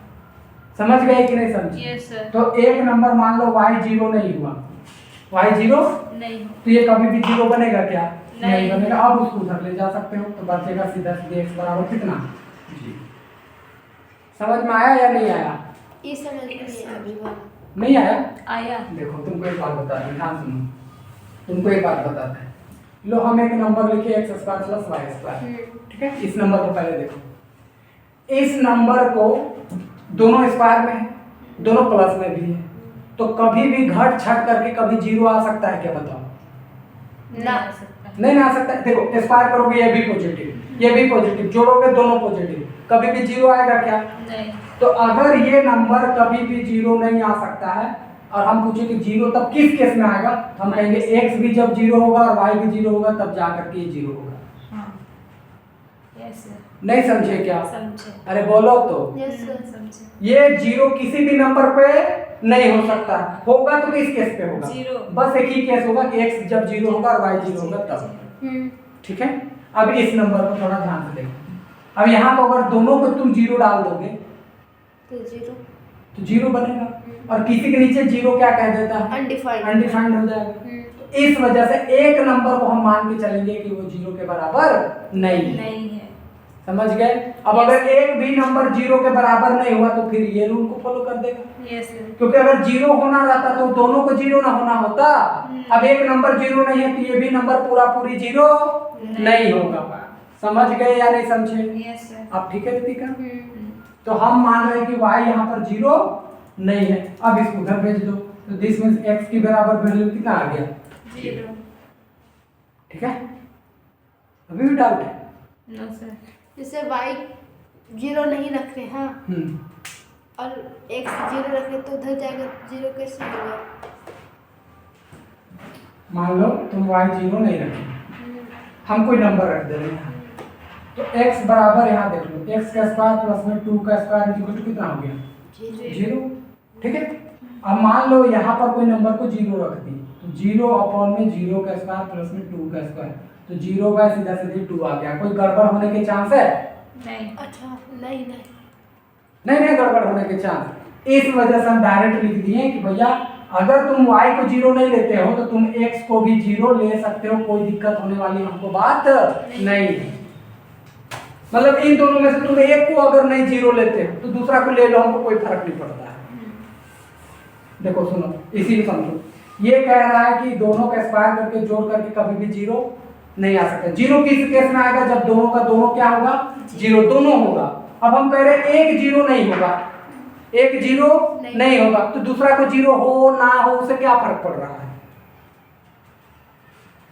समझ गए कि नहीं समझे? Yes sir. तो एक नंबर मान लो y 0 नहीं हुआ, y 0 नहीं हो। तो ये कभी भी 0 बनेगा क्या? नहीं। बनेगा। अब उसको उधर ले जा सकते हो तो बचेगा सीधा सीधे x बराबर कितना? जी। समझ में आया या नहीं आया? ये समझ नहीं आया अभी वाला। नहीं आया? आया। देखो तुमको एक बात बता रहे हैं, ध्यान सुनो, तुमको एक बात बताते हैं। लो हम एक नंबर लिखे x² + y², ठीक है? इस नंबर को पहले देखो, इस नंबर को दोनों स्क्वायर में है, दोनों प्लस में भी है, तो कभी भी घट छट करके कभी 0 आ सकता है क्या? बताओ। नहीं आ सकता। नहीं आ सकता है। देखो स्क्वायर करोगे ये भी पॉजिटिव ये भी पॉजिटिव, जोड़ोगे दोनों पॉजिटिव, कभी भी 0 आएगा क्या? नहीं। तो अगर ये नंबर कभी भी 0 नहीं आ सकता है और हम पूछे कि 0 तब किस केस में आएगा, तो हम कहेंगे x भी जब 0 होगा और y भी 0 होगा तब जाकर के ये 0 होगा। हाँ यस सर। नहीं समझे क्या? समझे। अरे बोलो तो। Yes sir. समझे। ये 0 किसी भी नंबर पे नहीं हो सकता, होगा तो किस केस पे होगा? 0। बस एक ही केस होगा कि x जब 0 होगा और y 0 होगा तब। ठीक है, अब इस नंबर को थोड़ा ध्यान से देखो। अब यहाँ पर अगर दोनों को तुम 0 डाल दोगे तो 0 तो 0 बनेगा, और किसी के नीचे 0 क्या कह देता है? अनडिफाइंड। अनडिफाइंड हो जाएगा। तो इस वजह से एक नंबर को हम मान के चलेंगे कि वो 0 के बराबर नहीं है। नहीं है। समझ गए? अब अगर एक भी नंबर 0 के बराबर नहीं हुआ तो फिर ये रूल को फॉलो कर देगा। Yes sir. क्योंकि अगर 0 होना रहता तो दोनों को 0 ना होना होता। अब एक नंबर 0 नहीं है तो ये भी नंबर पूरा पूरी 0 नहीं होगा। समझ गए या नहीं समझे? Yes sir. अब ठीक है दीपिका? तो हम मान रहे हैं कि y यहाँ पर 0 नहीं है। अब इसको उधर भेज दो, तो दिस मींस x की बराबर वैल्यू कितना आ गया? 0। ठीक है, अभी भी डाउट है? No sir. जैसे y 0 नहीं रख रहे हाँ, और x 0 रख रहे तो उधर जाएगा 0 कैसे होगा? मान लो तुम y 0 नहीं रखे, हम कोई नंबर रख दे रहे हैं, तो x बराबर यहाँ देख लो, x का स्क्वायर प्लस में 2 का स्क्वायर इक्वल टू कितना हो गया? 0। ठीक है, अब मान लो यहाँ पर कोई नंबर को 0 रख दी, तो 0/0 का स्क्वायर प्लस में 2 का स्क्वायर, तो 0 बाय सीधा सीधे 2 आ गया। कोई गड़बड़ होने के चांस है? नहीं। अच्छा नहीं नहीं गड़बड़ होने के चांस। इस वजह से हम डायरेक्ट लिख दिए कि भैया अगर तुम y को 0 नहीं लेते हो तो तुम x को भी 0 ले सकते हो, कोई दिक्कत होने वाली हमको बात नहीं है। मतलब इन दोनों में से तुम एक को अगर नहीं 0 लेते हो तो दूसरा को ले लो, हमको कोई फर्क नहीं पड़ता है। देखो सुनो, इसी को समझो, ये कह रहा है कि दोनों का स्क्वायर करके जोड़ करके कभी भी 0 नहीं आ सकता। 0 किस केस में आएगा? जब दोनों का दोनों क्या होगा? 0 दोनों होगा। अब हम कह रहे हैं एक 0 नहीं होगा, एक 0 नहीं होगा, तो दूसरा को 0 हो ना हो उससे क्या फर्क पड़ रहा है?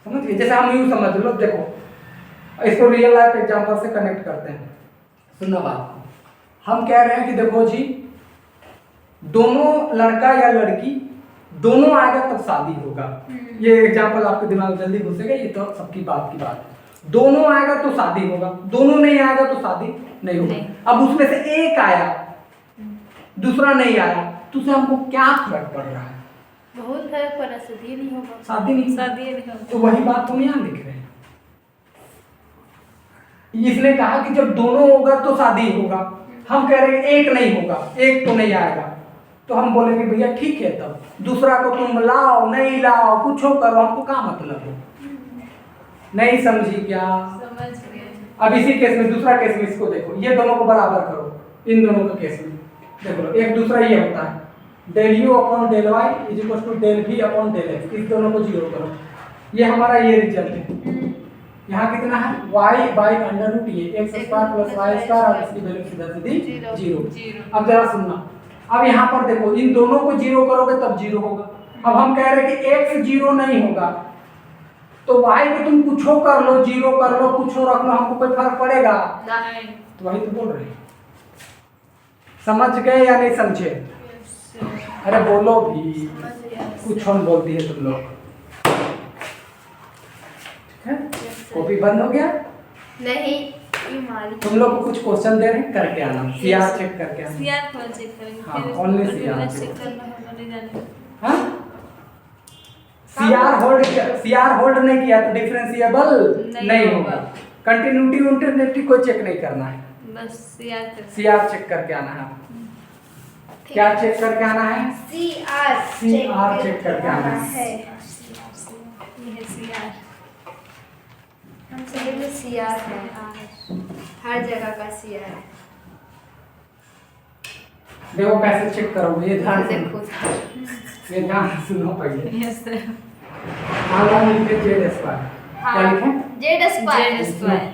समझ गए? जैसे हम यूं समझ लो, देखो इसको रियल लाइफ एग्जांपल से कनेक्ट करते हैं। सुनो बात, हम कह रहे हैं कि देखो जी, दोनों लड़का या लड़की दोनों आएगा तब शादी होगा। ये एग्जांपल आपके दिमाग में जल्दी घुसेगा, ये तो सबकी बात की बात है। दोनों आएगा तो शादी होगा, दोनों नहीं आएगा तो शादी नहीं होगा। अब उसमें से एक आया, दूसरा नहीं आया, तो उससे हमको क्या फर्क पड़ रहा है? बहुत फर्क पड़ा, शादी नहीं होगा। शादी नहीं, शादी नहीं होगा। तो वही बात हम यहाँ लिख रहे हैं। इसने कहा कि जब दोनों होगा तो शादी होगा, हम कह रहे हैं एक नहीं होगा, एक तो नहीं आएगा, तो हम बोलेंगे भैया ठीक है, तब दूसरा को तुम लाओ नहीं लाओ कुछ करो, हमको क्या मतलब है? नहीं समझी क्या? समझ गए। अब इसी केस में, दूसरा केस में इसको देखो, ये दोनों को बराबर करो, इन दोनों के केस में देख लो, एक दूसरा ये होता है del u/del y = del v/del x, इस दोनों को 0 करो। ये हमारा ये रिजल्ट है। यहाँ कितना है y बाई अंडर रूट ये x square plus y square और इसकी वैल्यू सीधा सीधी जीरो। अब जरा सुनना, अब यहाँ पर देखो इन दोनों को जीरो करोगे तब जीरो होगा। अब हम कह रहे हैं कि x जीरो नहीं होगा तो y को तुम कुछ कर लो, जीरो कर लो, कुछ रख लो, हमको कोई फर्क पड़ेगा नहीं। तो वही तो बोल रहे हैं। समझ गए या नहीं समझे? अरे बोलो भी, कुछ हम बोलती है तुम लोग। ठीक है, कॉपी बंद हो गया? नहीं, ये मारी। तुम लोग को कुछ क्वेश्चन दे रहे हैं, करके आना, सीआर चेक करके आना। सीआर कौन चेक करेंगे? हाँ, फिर only इसको CR चेक करना होगा, नहीं जाने। हाँ, सीआर होल्ड नहीं किया तो डिफरेंशिएबल नहीं होगा। कंटिन्यूटी इंटरनेटी कोई चेक नहीं करना है, बस सीआर कर। सीआर चेक करके आना है। क्या चेक करके आना है? सीआर चेक करके आना है। ये है सीआर। हम सभी में सीआर है, हर जगह का सीआर है। देखो कैसे चेक करोगे, ये ध्यान से देखो ये ध्यान से सुनो पहले। Yes sir. आगे लिखे जेड स्क्वायर, क्या लिखे? Z square. Z square.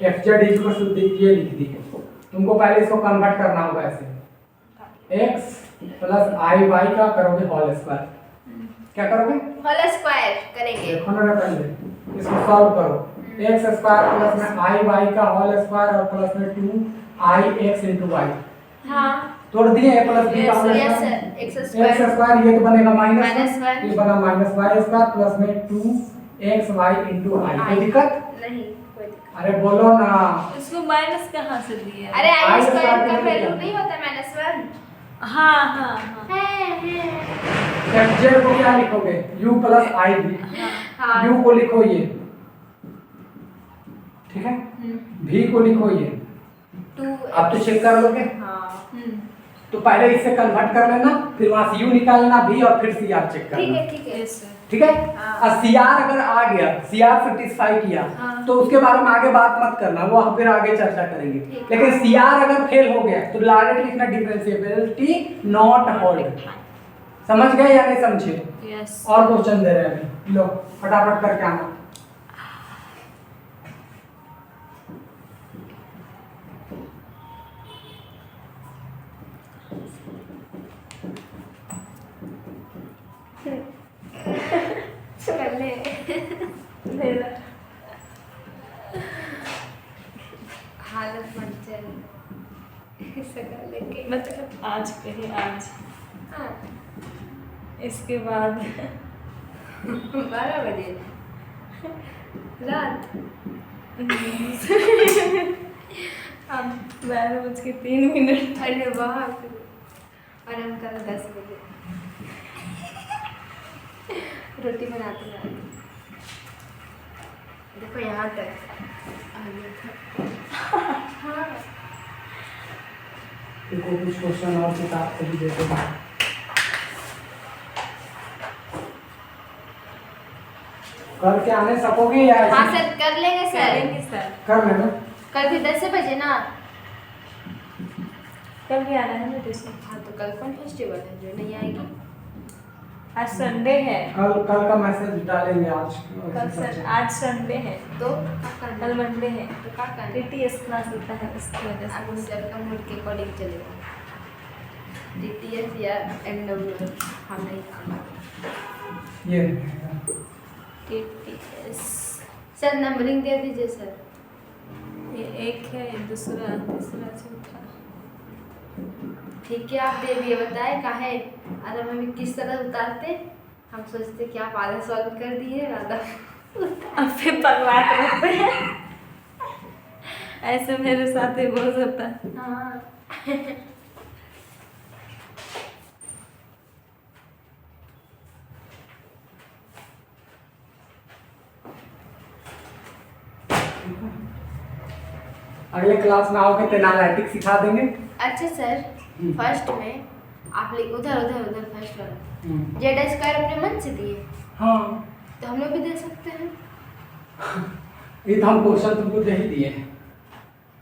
F z equal to ये लिख दी। तुमको पहले इसको कन्वर्ट करना होगा ऐसे, x प्लस आई वाई का करोगे होल स्क्वायर। क्या करोगे? होल स्क्वायर करेंगे। देखो ना पहले इसको सॉल्व करो। x स्क्वायर प्लस में आई वाई का होल स्क्वायर और प्लस में 2i x * y। हाँ, तोड़ दिए a प्लस b का whole yes square. Sir. X x square square ये तो बनेगा -1, -1, ये बना -y स्क्वायर प्लस में 2xy * i। कोई दिक्कत? नहीं, कोई दिक्कत। अरे बोलो ना। इसको माइनस कहाँ से दिया? अरे I आई स्क्वायर स्क्वायर का का वैल्यू क्या? नहीं होता -1 हाँ हाँ हाँ। है। एफ जेड को क्या लिखोगे? u प्लस आई v। हाँ, u को लिखो ये, ठीक है, v को लिखो ये। 2 आप तो चेक कर लोगे, हाँ, तो पहले इससे कन्वर्ट कर लेना, फिर वहां से u निकालना v और फिर सीआर चेक ठीक करना। है, ठीक है। Yes sir. ठीक है, हाँ। और सीआर अगर आ गया, सीआर सेटिस्फाई किया, हाँ। तो उसके बारे में आगे बात मत करना, वो हम फिर आगे चर्चा करेंगे। ठीक। लेकिन सीआर अगर फेल हो गया तो डायरेक्ट लिखना डिफरेंशिएबिलिटी नॉट होल्ड। समझ गए या नहीं समझे? यस। और क्वेश्चन दे रहे हैं अभी, लो फटाफट करके आना। कर ले। हालत मत चल सकल लेके। मतलब आज कहे आज, हाँ, इसके बाद 12 बजे रात। अब 12:03। अरे वाह, और हम कल 10 बजे रोटी बनाते हैं। देखो यहाँ तक आ गया था। हाँ, इनको कुछ क्वेश्चन और किताब से भी देते हैं। करके आने सकोगे या हाँ सर, कर लेंगे सर। करेंगे सर। कर लेना। कल भी 10 बजे ना। कल भी आना है मेरे से। हाँ, तो कल कौन फेस्टिवल है जो नहीं आएगी? आज संडे है। कल का मैसेज डालेंगे आज। कल सर, आज संडे है, तो कल मंडे है। तो क्या करना? टीटीएस क्लास होता है, इसकी वजह अब से। सर का मूड के अकॉर्डिंग चलेगा। DTS या MW हम नहीं खाना। ये टीटीएस सर नंबरिंग दे दीजिए सर। ये एक है, दूसरा, तीसरा, चौथा। ठीक है, आप दे दिए, बताए काहे आधा हमें किस तरह उतारते। हम सोचते कि आप आधा सॉल्व कर दिए, आधा अब फिर पगलाते रहते हैं। ऐसे मेरे साथ ही बहुत होता है। हाँ। अगले क्लास में आओगे तो एनालिटिक सिखा देंगे। अच्छा सर, फर्स्ट में आप लोग उधर फर्स्ट वाला जेड स्क्वायर अपने मन से दिए, हाँ, तो हम लोग भी दे सकते हैं। ये तो हम क्वेश्चन तुमको दे ही दिए हैं,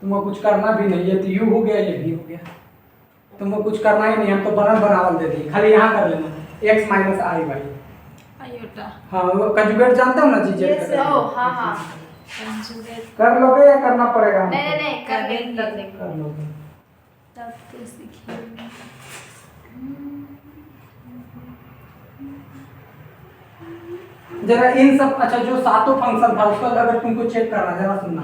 तुमको कुछ करना भी नहीं है। तो यू हो गया, ये भी हो गया, तुमको कुछ करना ही नहीं, हम तो बनावल दे दिए। खाली यहाँ कर लेना x - i y। आयोटा हाँ वो कंजुगेट जानते हो ना जी जेड Yes, का? ओ हाँ हाँ कंजुगेट कर लोगे या करना पड़ेगा हमको? नहीं नहीं नहीं कर करेंगे। लेंगे कर लोगे। तब तो सीखेंगे। जरा इन सब अच्छा जो सातों फंक्शन था उसका अगर तुमको चेक करना जरा सुनना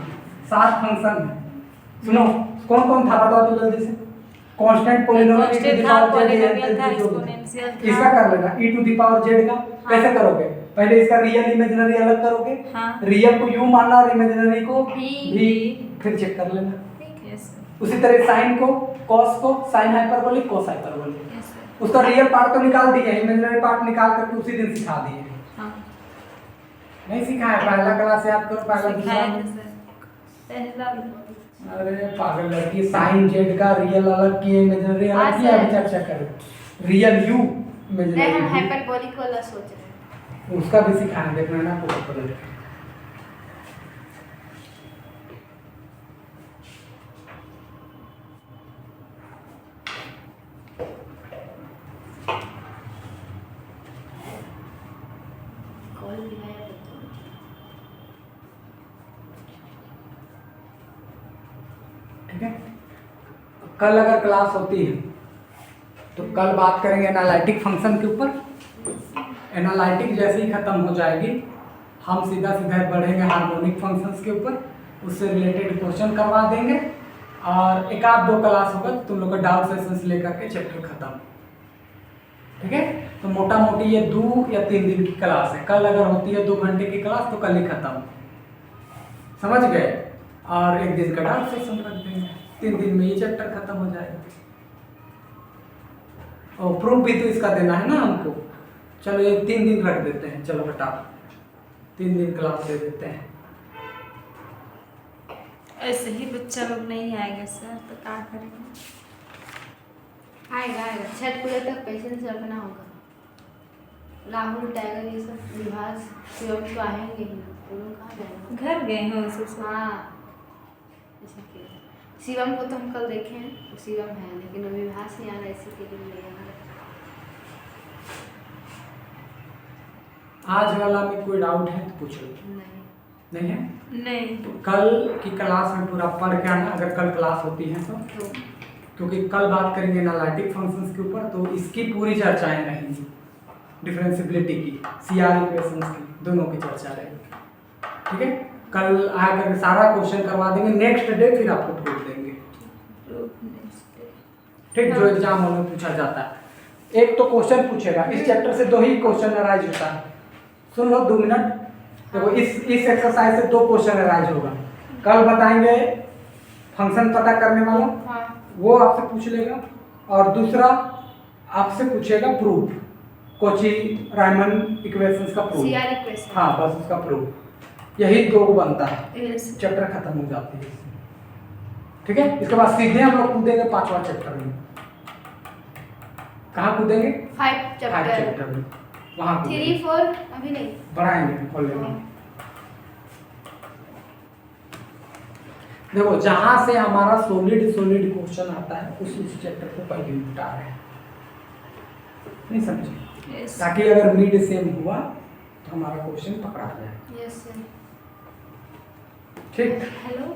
7 फंक्शन है सुनो कौन कौन था बताओ तो जल्दी से कांस्टेंट पोलिनोमियल Constant था, polynomial था, exponential था। इसका कर लेना e to the power z का कैसे करोगे पहले इसका रियल इमेजिनरी अलग करोगे हाँ। रियल को u मानना और इमेजिनरी को V। v फिर चेक कर लेना Yes, उसी तरह साइन को cos को sine hyperbolic cos hyperbolic yes, sir. उसका रियल पार्ट तो निकाल दिए इमेजिनरी पार्ट निकाल करके उसी दिन सिखा दिए हाँ नहीं सिखाया पहला क्लास याद करो पहला सिखाया दूसरा था सर पहला अरे पागल लड़की साइन जेड का रियल अलग किए इमेजिनरी हाँ, अलग किया सर। अभी चर्चा करो रियल यू नहीं हम इमेजिनरी हाइपरबोलिक वाला सोच रहे हैं उसका भी सिखाना देखना ना पूरा पूरा कॉल दिखाया तो ठीक है कल अगर क्लास होती है तो कल बात करेंगे एनालिटिक फंक्शन के ऊपर एनालिटिक जैसे ही खत्म हो जाएगी हम सीधा सीधा बढ़ेंगे हार्मोनिक फंक्शंस के ऊपर उससे रिलेटेड क्वेश्चन करवा देंगे और एक आध दो क्लास होगा तो तुम लोग का डाउट सेशंस लेकर के चैप्टर खत्म ठीक है तो मोटा मोटी ये 2 या 3 दिन की क्लास है कल अगर होती है 2 घंटे की क्लास तो कल ही खत्म समझ गए और 1 दिन का डाउट सेशन रख देंगे 3 दिन में ये चैप्टर खत्म हो जाएगा और प्रूफ भी तो इसका देना है ना हमको चलो ये 3 दिन रख देते हैं चलो हटा 3 दिन क्लास दे देते हैं ऐसे ही बच्चा लोग नहीं आएगा सर तो क्या करेंगे आएगा आएगा छठ पूजा तक पेशेंस रखना होगा राहुल टाइगर ये सब विभास शिवम तो आएंगे ही ना वो लोग कहाँ जाएंगे घर गए हैं उसे सर हाँ ऐसे के शिवम को तो हम कल देखे हैं वो शिवम है लेकिन वो विभास नहीं आ रहा इसी के लिए ले आना आज वाला में कोई डाउट है तो पूछो नहीं नहीं है नहीं तो कल की क्लास में पूरा पढ़ के आना अगर कल क्लास होती है तो तो क्योंकि कल बात करेंगे एनालिटिक फंक्शंस के ऊपर तो इसकी पूरी चर्चाएं रहेंगी डिफरेंशिएबिलिटी की सीआर इक्वेशंस की दोनों की चर्चा रहेगी ठीक है कल आकर सारा क्वेश्चन करवा देंगे नेक्स्ट डे फिर आपको प्रूफ देंगे ठीक जो एग्जाम में पूछा जाता है एक तो क्वेश्चन पूछेगा इस चैप्टर से 2 ही क्वेश्चन अराइज होता है सुन लो 2 मिनट देखो इस एक्सरसाइज से 2 क्वेश्चन अराइज होगा कल बताएंगे फंक्शन पता करने वाला हाँ वो आपसे पूछ लेगा और दूसरा आपसे पूछेगा प्रूफ कोची रायमन इक्वेशंस का प्रूफ सीआर इक्वेशन हाँ बस उसका प्रूफ यही 2 बनता है Yes. चैप्टर खत्म हो जाती है इसमें ठीक है इसके बाद सीधे हम लोग कूदेंगे 5वां चैप्टर में कहाँ कूदेंगे 5 5 चैप्टर चैप्टर में वहाँ 3 4 अभी नहीं बढ़ाएंगे खोल लेंगे देखो जहां से हमारा सॉलिड क्वेश्चन आता है उस चैप्टर को पहले निपटा रहे हैं नहीं समझे Yes. ताकि अगर मिड सेम हुआ तो हमारा क्वेश्चन पकड़ा जाए यस सर ठीक हेलो